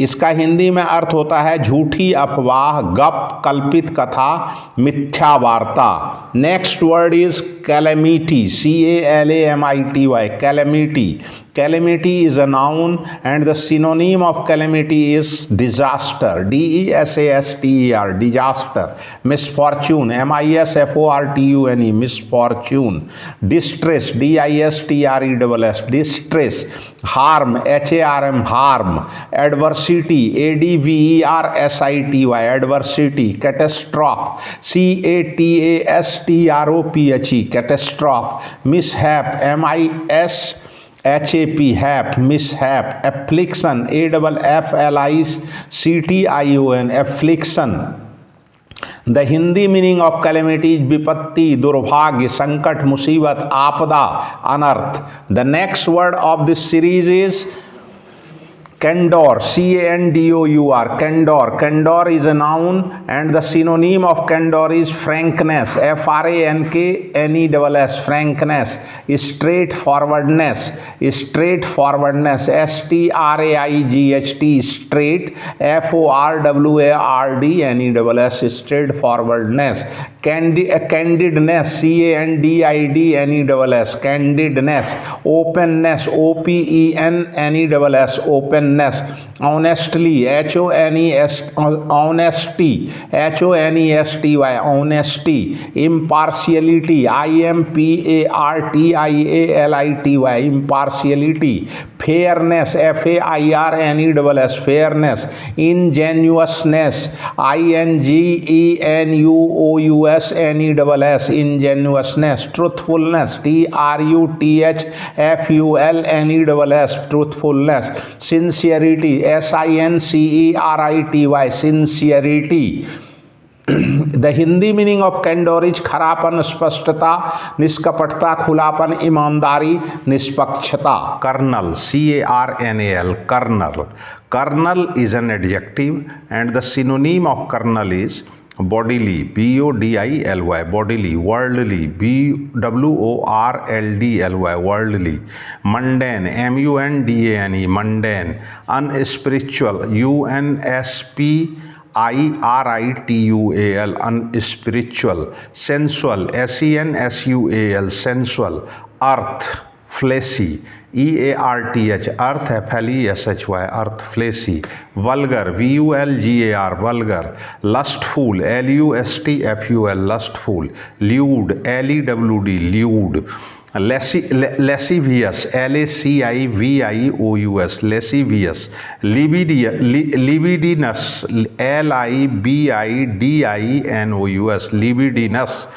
इसका हिंदी में अर्थ होता है झूठी अफवाह, गप, कल्पित कथा, मिथ्या वार्ता. Next word is calamity, CALAMITY, calamity. Calamity is a noun and the synonym of calamity is disaster, DESASTER, disaster. Misfortune, MISFORTUNE, misfortune. Distress, DISTRESS, distress. Harm, HARM, harm. Adversity, ADVERSITY, adversity. Catastrophe, CATASTROPHE, catastrophe. Mishap, MISHAP, hap, mishap. Affliction, AFFLICTION, affliction. The Hindi meaning of calamity is विपत्ति, दुर्भाग्य, संकट, मुसीबत, आपदा, अनर्थ. The next word of this series is candor, CANDOUR, candor. Candor is a noun and the synonym of candor is frankness, FRANKNESS, frankness. Straightforwardness, straightforwardness, STRAIGHT, straight, FORWARDNESS, straightforwardness. Candidness, CANDIDNESS, candidness. Openness, OPENNESS, openness. Honestly, honesty, HONESTY, honesty. Impartiality, IMPARTIALITY, impartiality. Fairness, FAIRNESS, fairness. Ingenuousness, INGENUOUSNESS, ingenuousness. Truthfulness, TRUTHFULNESS, truthfulness. Sincerity, SINCERITY, sincerity. The Hindi meaning of candor is खरापन, स्पष्टता, निष्कपटता, खुलापन, ईमानदारी, निष्पक्षता. Kernel, CARNAL, kernel. Kernel is an adjective and the synonym of kernel is bodily, BODILY, bodily. Worldly, WORLDLY, worldly. Mundane, MUNDANE, mundane. Unspiritual, UNSPIRITUAL, unspiritual. Sensual, SENSUAL, sensual. Earth, fleshy, EARTH, earth, FLESHY, earth, fleshy. Vulgar, VULGAR, vulgar. Lustful, LUSTFUL, lustful. Lewd, LEWD, lewd. Lascivious, LACIVIOUS, lascivious. Libidinous, LIBIDINOUS, libidinous.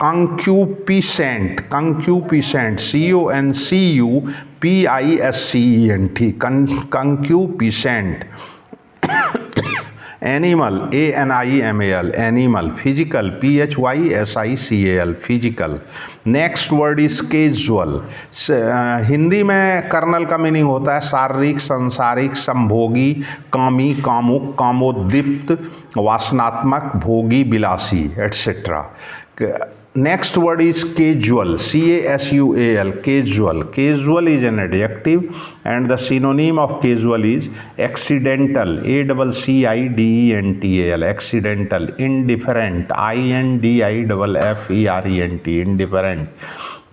Concupiscent, concupiscent, CONCUPISCENT, concupiscent. Animal, ANIMAL, animal. Physical, PHYSICAL, physical. Next word is casual. Hindi में colonel का meaning होता है शारीरिक, संसारिक, संभोगी, कामी, कामुक, कामोद्दीप्त, वासनात्मक, भोगी, विलासी, etcetera. Next word is casual, casual, casual. Casual is an adjective and the synonym of casual is accidental, accidental, accidental. Indifferent, indifferent, indifferent.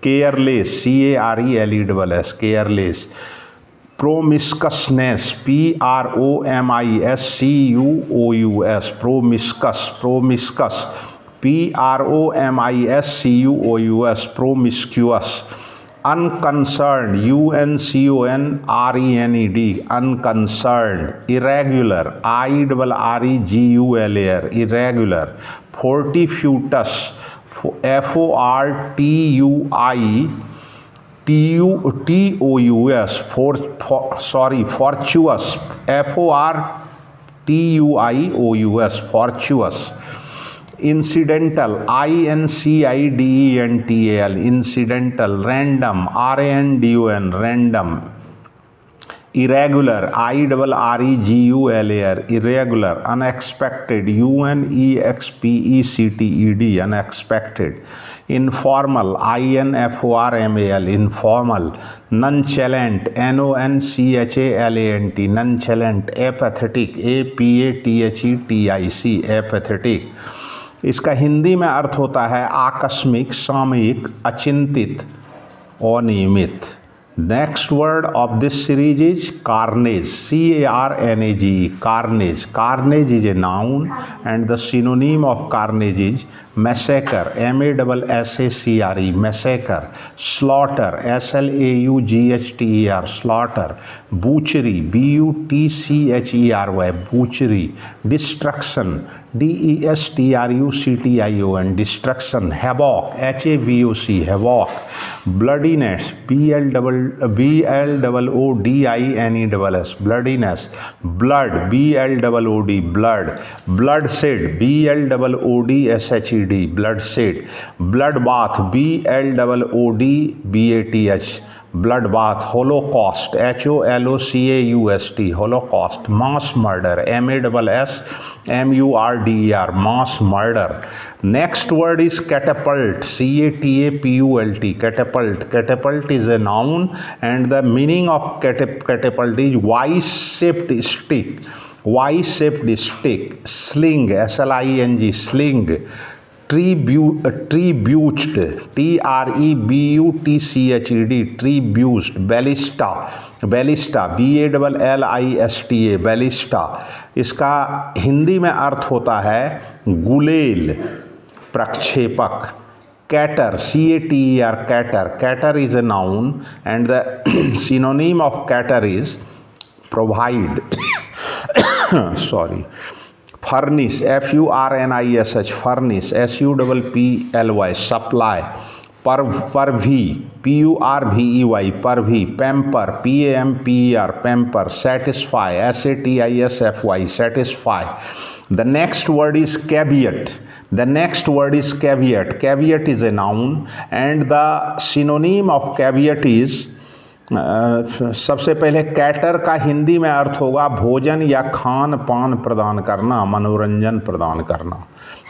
Careless, careless, careless. Promiscuousness, promiscuous, promiscuous, promiscuous, promiscuous, promiscuous. Unconcerned, unconcerned, unconcerned. Irregular, irregular, irregular. Fortuitous, fortuitous, fortuous, fortuitous, fortuous. Incidental, incidental, incidental. Random, random, random. Irregular, irregular, irregular. Unexpected, unexpected, unexpected. Informal, informal, informal. Nonchalant, nonchalant, nonchalant. Apathetic, apathetic, apathetic. इसका हिंदी में अर्थ होता है आकस्मिक, सामयिक, अचिंतित, अनियमित. Next word of this series is carnage, carnage, carnage. Carnage is a noun and the synonym of carnage is massacre, massacre, massacre. Slaughter, slaughter, slaughter. Butchery, butchery, butchery. Destruction, destruction, destruction. Havoc, havoc, havoc. Bloodiness, bloodiness, bloodiness. Blood, blood, blood. Bloodshed, bloodshed, bloodshed. Bloodbath, bloodbath. Bloodbath. Holocaust, holocaust, holocaust. Mass murder, mass, mass murder. Next word is catapult, catapult, catapult. Catapult is a noun and the meaning of catapult is Y-shaped stick, Y-shaped stick. Sling, sling, sling. Trebushed, trebutched, trebushed. Ballista, ballista, ballista, ballista. इसका हिंदी में अर्थ होता है गुलेल, प्रक्षेपक. Cater, cater, cater is a noun and the synonym of cater is provide. Sorry. Furnish, furnish, furnish, supply, supply. Purvey, purvey, purvey. Pamper, pamper, pamper. Satisfy, satisfy, satisfy. The next word is caveat. The next word is caveat. Caveat is a noun and the synonym of caveat is सबसे पहले cater का हिंदी में अर्थ होगा भोजन या खान पान प्रदान करना, मनोरंजन प्रदान करना.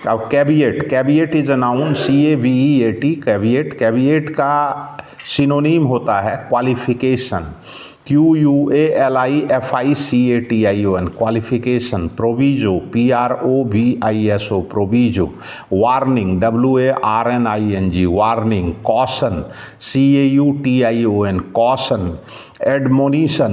अब caveat, caveat is a noun, CAVEAT, caveat. Caveat का सिनोनीम होता है qualification, QUALIFICATION, qualification. Proviso, PROVISO, proviso. Warning, WARNING, warning. Caution, CAUTION, caution. Admonition,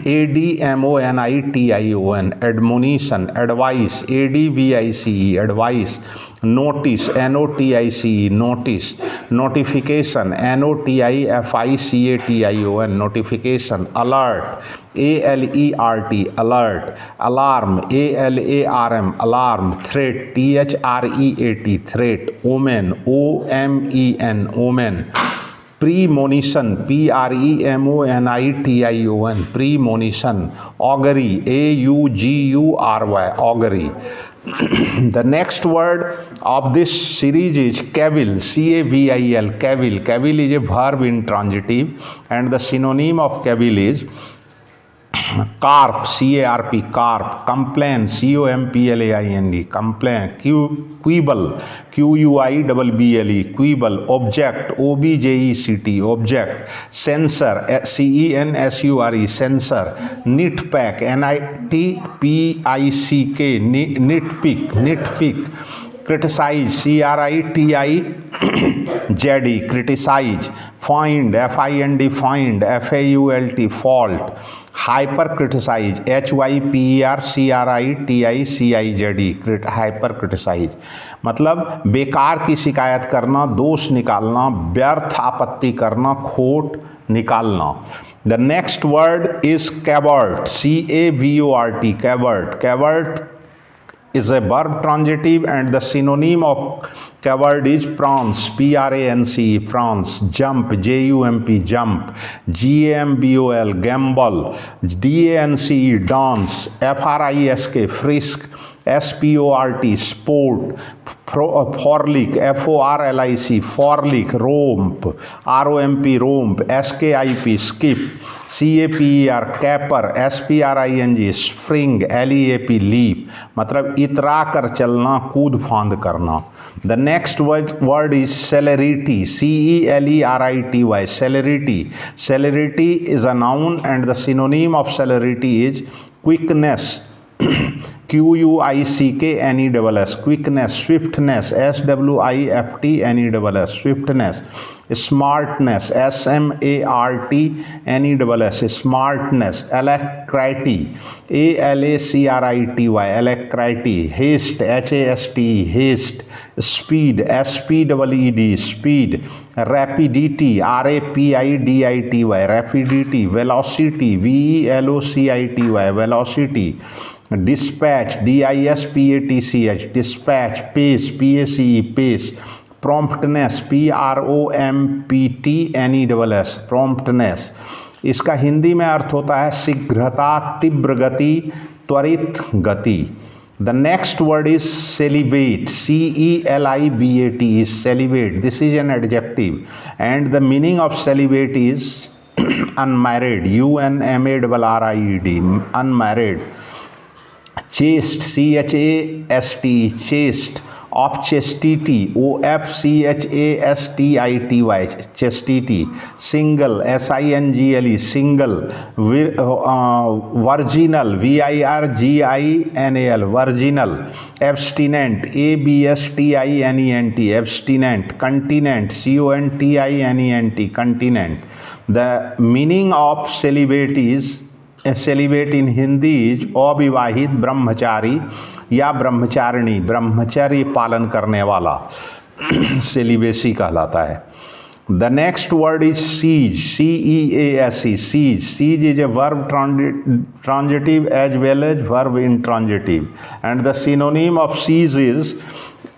ADMONITION, admonition. Advice, ADVICE, advice. Notice, NOTICE, notice. Notification, NOTIFICATION, notification. Alert, ALERT, alert. Alarm, ALARM, alarm. Threat, THREAT, threat. Omen, OMEN, omen. Premonition, PREMONITION, premonition. Augury, AUGURY, augury. The next word of this series is cavil, CAVIL, cavil. Cavil is a verb intransitive and the synonym of cavil is carp, CARP, carp, complain, COMPLAIN, complain, quibble, QUIBBLE, quibble, object, OBJECT, object, censure, CENSURE, censure, nitpick, NITPICK, nitpick, nitpick, criticise, CRITIZE, criticise, find, FIND, find, FAULT, fault, hypercriticise, HYPERCRITICIZE, hypercriticise, मतलब बेकार की शिकायत करना, दोष निकालना, व्यर्थ आपत्ति करना, खोट निकालना। The next word is cavort, CAVORT, cavort. Cavort is a verb transitive and the synonym of coward is prance, PRANCE, prance, jump, JUMP, jump, GAMBOL, gamble, DANCE, dance, FRISK, frisk, SPORT, sport, forlic, FORLIC, forlic, romp, ROMP, romp, SKIP, skip, CAPER, caper, SPRING, spring, LEAP, leap, मतलब इतरा कर चलना, कूद फांद करना। The next word is celerity, CELERITY, celerity. Celerity is a noun and the synonym of celerity is quickness, QUICKNESS, quickness, swiftness, SWIFTNESS, swiftness, smartness, SMARTNESS, smartness, alacrity, ALACRITY, alacrity, haste, HASTE, haste, speed, SPEED, speed, rapidity, RAPIDITY, rapidity, velocity, VELOCITY, velocity, dispatch, DISPATCH, dispatch, pace, PACE, pace, promptness, PROMPTNESS, promptness। इसका हिंदी में अर्थ होता है शीघ्रता, तीव्र गति, त्वरित गति। The next word is celibate, CELIBAT, is celibate. This is an adjective and the meaning of celibate is unmarried, UNMARRIED, unmarried. Chaste, CHAST, chaste, of chastity, OFCHASTITY, chastity, single, SINGLE, single, virginal, VIRGINAL, virginal, abstinent, ABSTINENT, abstinent, continent, CONTINENT, continent. The meaning of celibate is celibate in Hindi is अविवाहित ब्रह्मचारी या ब्रह्मचारिणी, ब्रह्मचर्य पालन करने वाला celibacy कहलाता है। The next word is cease, CEASE, cease. Cease is a verb transitive as well as verb intransitive and the synonym of cease is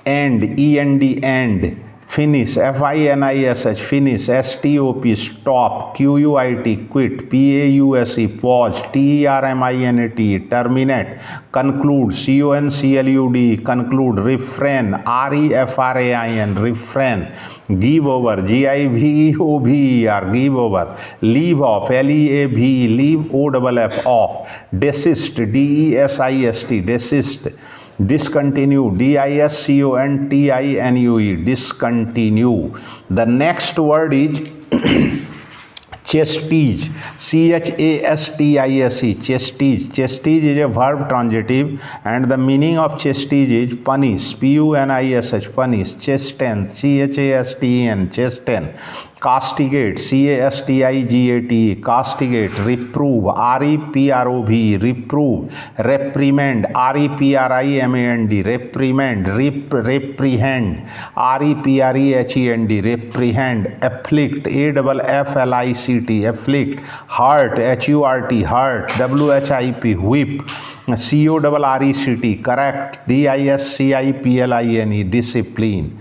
end, END, end, finish, FINISH, finish, STOP, stop, QUIT, quit, PAUSE, pause, TERMINATE, terminate, conclude, CONCLUD, conclude, refrain, REFRAIN, refrain, give over, GIVEOVER, give over, leave off, LEAVE, leave OFF, off, desist, DESIST, desist, discontinue, DISCONTINUE, discontinue. The next word is chastise, CHASTISE, chastise. Chastise is a verb transitive and the meaning of chastise is punish, PUNISH, punish, chasten, CHASTEN, chasten, castigate, CASTIGATE, castigate, reprove, REPROV, reprove, reprimand, REPRIMAND, reprimand, reprehend, REPREHEND, reprehend, afflict, AFFLICT, afflict, hurt, HURT, hurt, WHIP, whip, CORRECT, correct, DISCIPLINE, discipline.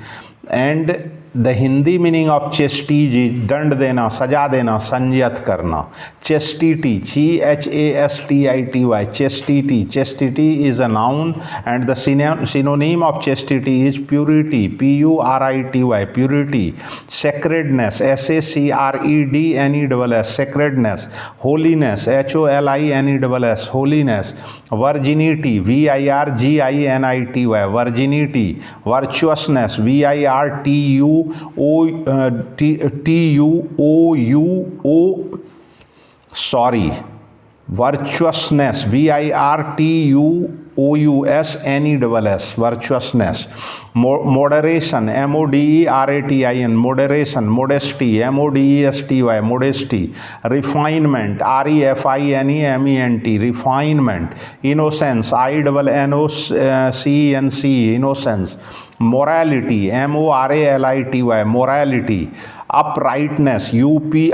And the Hindi meaning of चेस्टीज is दंड देना, सजा देना, संयत करना. Chastity, CHASTITY, chastity. Chastity is a noun and the synonym of chastity is purity, PURITY, purity. Sacredness, SACREDNESS, sacredness. Holiness, HOLINESS, holiness. Virginity, VIRGINITY, virginity. वर्चुअसनेस, virtuousness, VIRTUOUSNESS, virtuousness. Moderation, MODERATION, moderation. Modesty, MODESTY, modesty. Refinement, REFINEMENT, refinement. Innocence, INNOCENCE, innocence. Morality, MORALITY, morality. Uprightness, UPRIGHTNESS,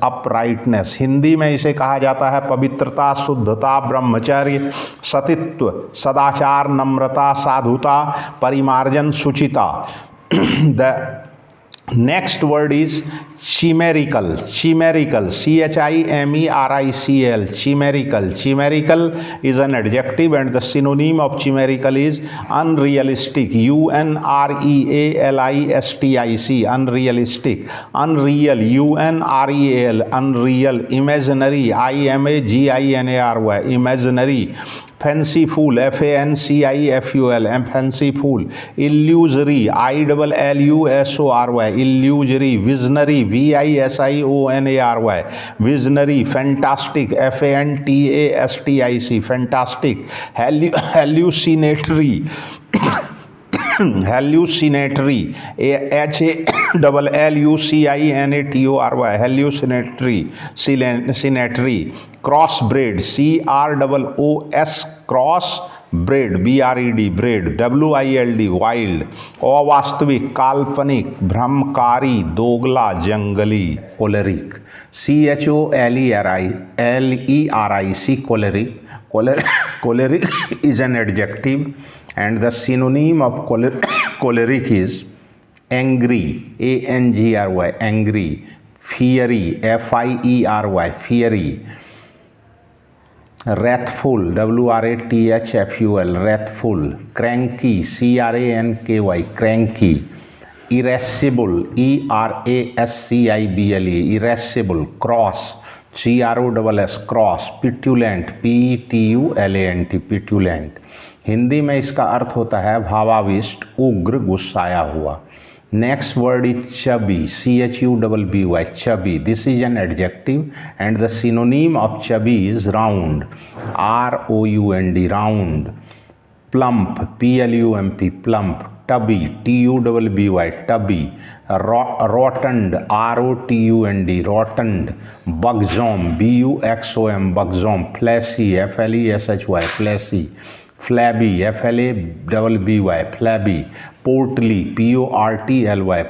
uprightness. Hindi में इसे कहा जाता है पवित्रता, शुद्धता, ब्रह्मचर्य, सतित्व, सदाचार, नम्रता, साधुता, परिमार्जन, शुचिता. The next word is chimerical. Chimerical, CHIMERICAL, chimerical. Chimerical is an adjective and the synonym of chimerical is unrealistic, UNREALISTIC, unrealistic. Unreal, UNREAL, unreal. Imaginary, IMAGINARY, imaginary. Fanciful, FANCIFUL, fanciful. Illusory, ILLUSORY, illusory. Visionary, VISIONARY, visionary. Fantastic, FANTASTIC, fantastic. Hallucinatory, hallucinatory, HALLUCINATORY, hallucinatory. Crossbred, CROOS, crossbred, BRED, breed. WILD, wild. अवास्तविक, काल्पनिक, भ्रमकारी, दोगला, जंगली. Choleric, CHOLERIC, choleric. Choleric is an adjective and the synonym of choleric is angry, ANGRY, angry. Fiery, FIERY, fiery. Wrathful, WRATHFUL, wrathful. Cranky, CRANKY, cranky. Irascible, ERASCIBLE, irascible. Cross, CROSS, cross. Petulant, PETULANT, petulant. Hindi में इसका अर्थ होता है भावाविष्ट, उग्र, गुस्साया हुआ. Next word is chubby, CHUBBY, chubby. This is an adjective and the synonym of chubby is round, ROUND, round. Plump, PLUMP, plump. Tubby, TUBBY, tubby. Rotund, ROTUND, rotund. Buxom, BUXOM, buxom. Fleshy, FLESHY, fleshy. Flabby, FLABBY, flabby. Portly, PORTLY,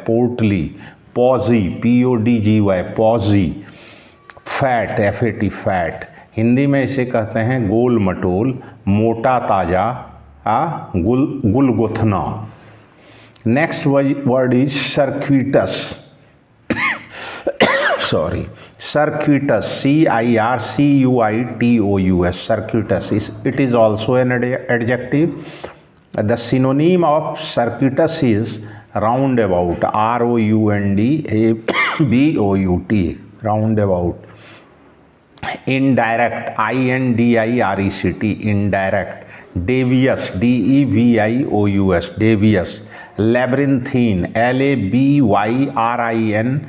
portly. Posy, PODGY, posy. Fat, FAT, fat. Hindi में इसे कहते हैं गोल मटोल, मोटा ताजा, गुलगुथना. Next word is circuitous. Circuitous, CIRCUITOUS, circuitous. It is also an adjective. The synonym of circuitous is roundabout, ROUNDABOUT, roundabout. Indirect, INDIRECT, indirect. Devious, DEVIOUS, devious. Labyrinthine, LABYRINTHINE,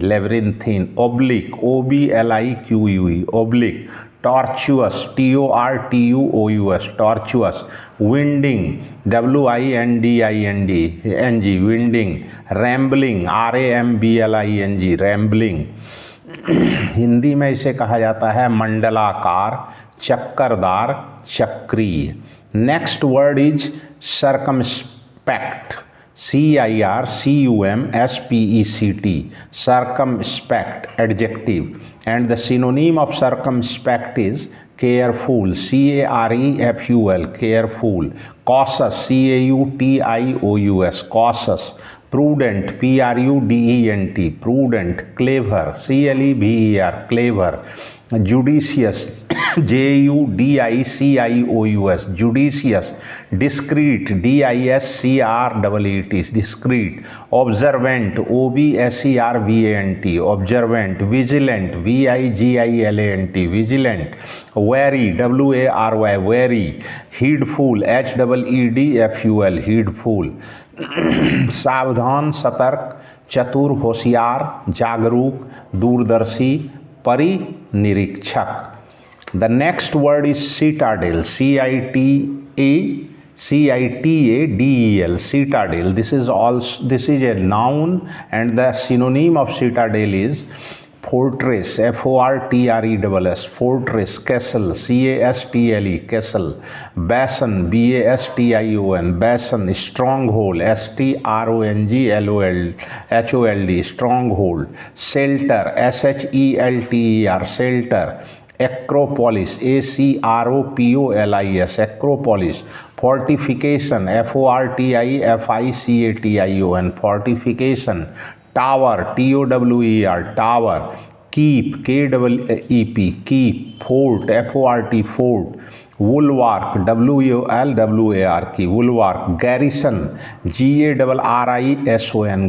labyrinthine. Oblique, OBLIQUE, oblique. Tortuous, TORTUOUS, tortuous. Winding, WINDING, winding. Rambling, RAMBLING, rambling. Hindi में इसे कहा जाता है मंडलाकार, चक्करदार, चक्रीय. Next word is circumspect, CIRCUMSPECT, circumspect, adjective, and the synonym of circumspect is careful, careful, careful. Cautious, cautions, cautious. Prudent, prudent, prudent. Clever, clever, clever. Judicious, judicious, judicious. Discreet, discreet, discreet. Observant, observant, observant. Vigilant, vigilant, vigilant. Wary, wary, wary. Heedful, heedful, heedful. सावधान, सतर्क, चतुर, होशियार, जागरूक, दूरदर्शी, परिनिरीक्षक. The next word is citadel, citadel, citadel. This is a noun, and the synonym of citadel is fortress, fortress, fortress. Castle, castle, castle. Basin, bastion, basin. Stronghold, stronghold, stronghold. Shelter, shelter, shelter. Acropolis, acropolis, acropolis. Fortification, fortification, fortification. Tower, tower, tower. Keep, keep, keep. Fort, fort, fort. Bulwark, wulwark, bulwark. Garrison, garrison,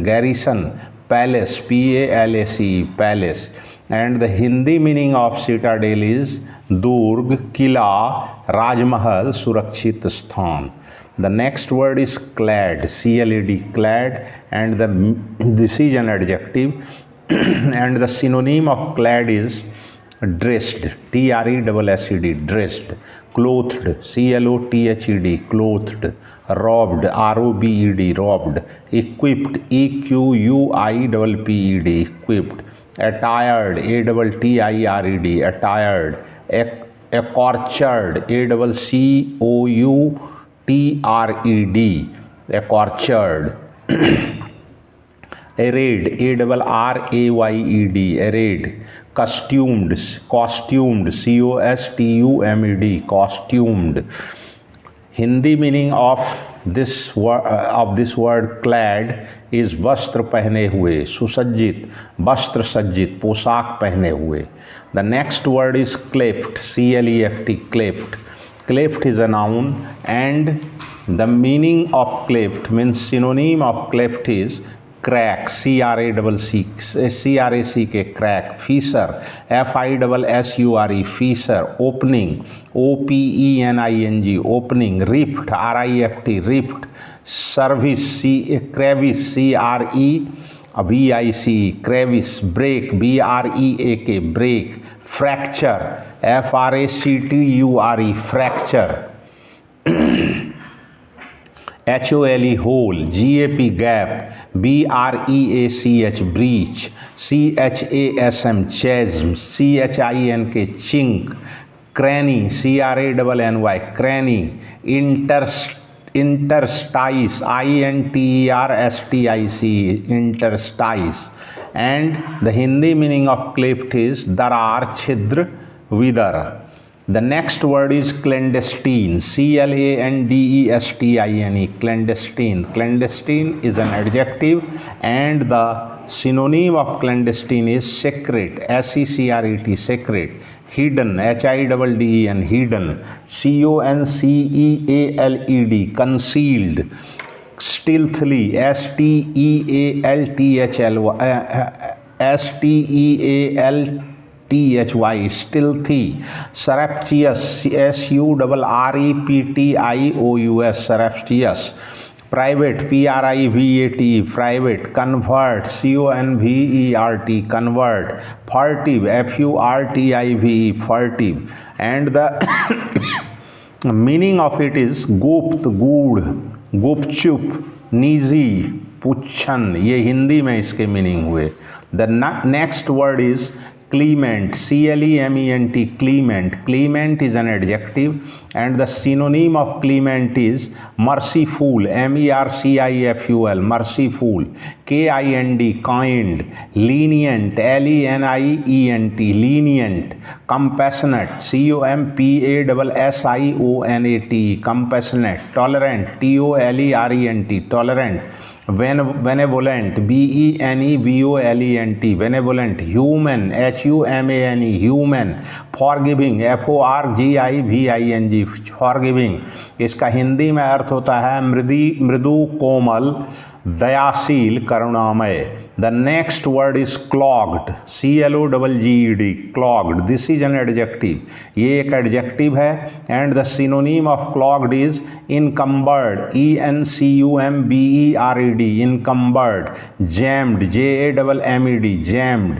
garrison. Palace, palace, palace. And the Hindi meaning of citadel is Durg, Kila, Rajmahal, Surakshit Sthan. The next word is clad, clad, clad, and this is an adjective, and the synonym of clad is dressed, tresed, dressed. Clothed, clothed, clothed. Robbed, robed, robbed. Equipped, equipped, equipped. Attired, attired, attired. Accoutred, accoutred, accoutred. Arrayed, arrayed, arrayed. Costumed, costumed, costumed, costumed. Hindi meaning of this word clad is वस्त्र पहने हुए, सुसज्जित, वस्त्र सज्जित, पोशाक पहने हुए. The next word is cleft, cleft, cleft. Cleft is a noun, and the meaning of cleft means synonym of cleft is crack, crack, crack. Fissure, fissure, fissure. Opening, opening, opening. Rift, rift, rift. Service, crevice, crevice, crevice. Break, break, break. Fracture, fracture, fracture. HOLE, hole. GAP, gap. BREACH, breach. CHASM, chasm. CHINK, chink. Cranny, CRANNY, cranny. Interstice, INTERSTICE, interstice. And the Hindi meaning of cleft is darar, chhidr, vidar. The next word is clandestine, clandestine, clandestine. Clandestine is an adjective, and the synonym of clandestine is secret, secret, secret. Hidden, hidden, hidden. Concealed, concealed. Stealthily, stealthy, stealthy. Surreptitious, surreptitious, surreptitious. Private, private, private. Convert, convert, convert. Furtive, furtive, furtive. And the meaning of it is गुप्त, गूढ़, गुपचुप, निजी, पुच्छन. ये हिंदी में इसके meaning हुए. The next word is clement, clement, clement. Clement is an adjective and the synonym of clement is merciful, merciful, merciful. Kind, kind. Lenient, lenient, lenient. Compassionate, compassionate, compassionate. Tolerant, tolerant, tolerant. Benevolent, benevolent, benevolent. Human, human, human. Forgiving, forgiving, forgiving. इसका हिंदी में अर्थ होता है मृदु कोमल दयाशील करुणामय. The next word is clogged, CLOGGED, clogged. This is an adjective, ये एक adjective है. And the synonym of clogged is encumbered, ENCUMBERED, encumbered. Jammed, JAMMED, jammed.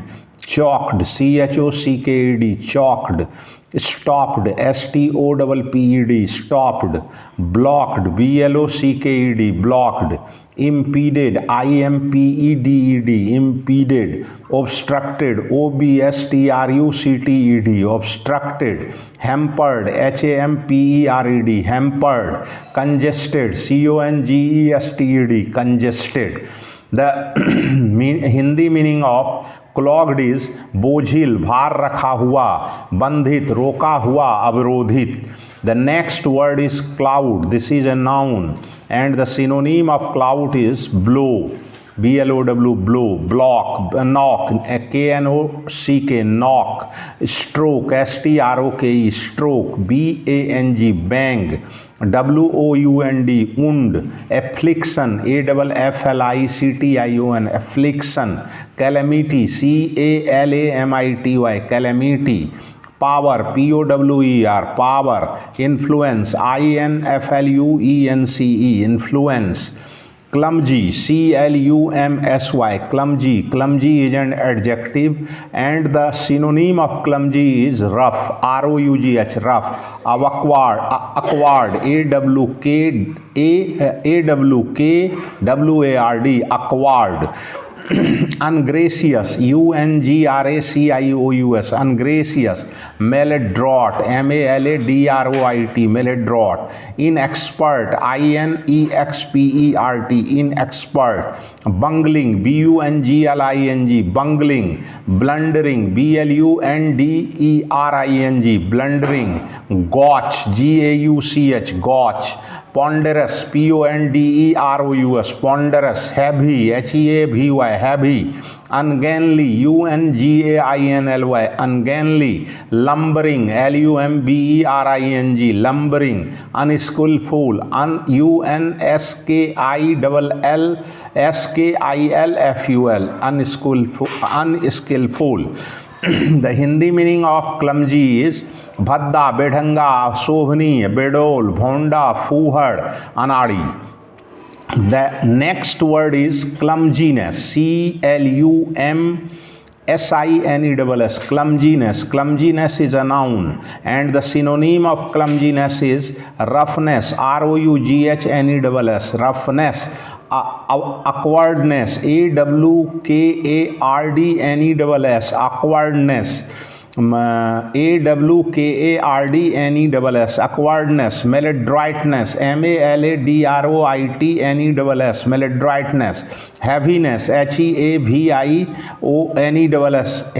Choked, CHOCKED, choked. stopped, STOPPED, stopped. blocked, BLOCKED, blocked. impeded, IMPEDED, impeded. obstructed, OBSTRUCTED, obstructed. hampered, HAMPERED, hampered. congested, CONGESTED, congested. The Hindi meaning of clogged is बोझिल, भार रखा हुआ, बंधित, रोका हुआ, अवरोधित. The next word is clout. This is a noun and the synonym of clout is blow, BLOW, blow. block, knock, KNOCK, knock. stroke, STROKE, stroke. BANG, bang. WOUND, wound. affliction, AFFLICTION, affliction. calamity, CALAMITY, calamity. power, POWER, power. influence, INFLUENCE, influence. clumsy, CLUMSY, clumsy. clumsy is an adjective and the synonym of clumsy is rough, ROUGH, rough. awkward, AWKWARD, awkward. ungracious, UNGRACIOUS, ungracious. maladroit, MALADROIT, maladroit. inexpert, INEXPERT, inexpert. bungling, BUNGLING, bungling. blundering, BLUNDERING, blundering. gotch, GAUCH, gotch. ponderous, PONDEROUS, ponderous. heavy, HEAVY, heavy. ungainly, UNGAINLY, ungainly. lumbering, LUMBERING, lumbering. unskillful, UNSKILLSKILFUL, unskillful. The Hindi meaning of clumsy is भद्दा, बेढंगा, शोभनीय, बेडोल, भोंडा, फूहड़, अनाड़ी. The next word is clumsiness, CLUMSINESS, clumsiness. clumsiness is a noun and the synonym of clumsiness is roughness, ROUGHNESS, roughness. awkwardness, AWKARDNESS, awkwardness. AWKARDNESS, awkwardness. maladroitness, MALADROITNESS, maladroitness. heaviness, HEAVIONESS,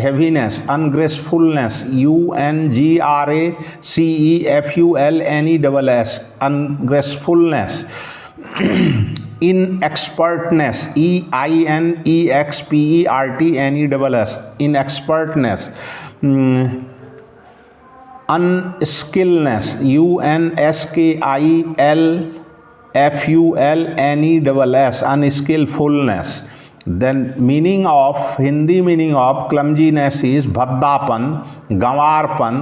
heaviness. ungracefulness, UNGRACEFULNESS, ungracefulness. inexpertness, EINEXPERTNESS, inexpertness. unskillness, UNSKILFULNESS, unskillfulness. Then meaning of Hindi meaning of clumsiness is भद्दापन, गंवारपन,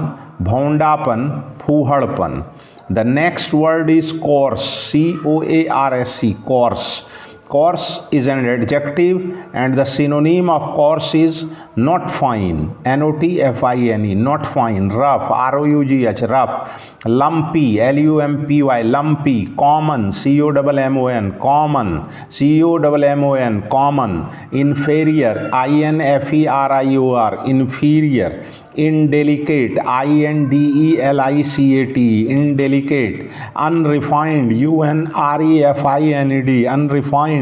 भोंडापन, फूहड़पन. The next word is coarse, COARSE, coarse. Coarse is an adjective and the synonym of coarse is not fine. N-O-T-F-I-N-E, not fine. Rough, R-O-U-G-H, rough. Lumpy, L-U-M-P-Y, lumpy. Common, C-O-M-M-O-N, common. C-O-M-M-O-N, common. Inferior, I-N-F-E-R-I-O-R, inferior. Indelicate, I-N-D-E-L-I-C-A-T, indelicate. Unrefined, U-N-R-E-F-I-N-E-D, unrefined.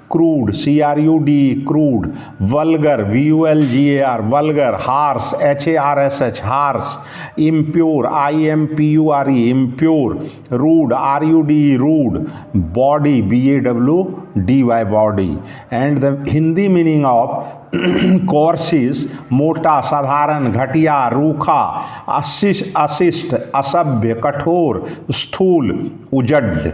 Crude, C-R-U-D-E, crude. Vulgar, V-U-L-G-A-R, vulgar. Harsh, H-A-R-S-H, harsh. Impure, I-M-P-U-R-E, impure. Rude, R-U-D-E, rude. Body, B-A-W-D-Y, body. And the Hindi meaning of coarse is मोटा, साधारण, घटिया, रूखा, अशिष्ट, असभ्य, कठोर, स्थूल, उजड.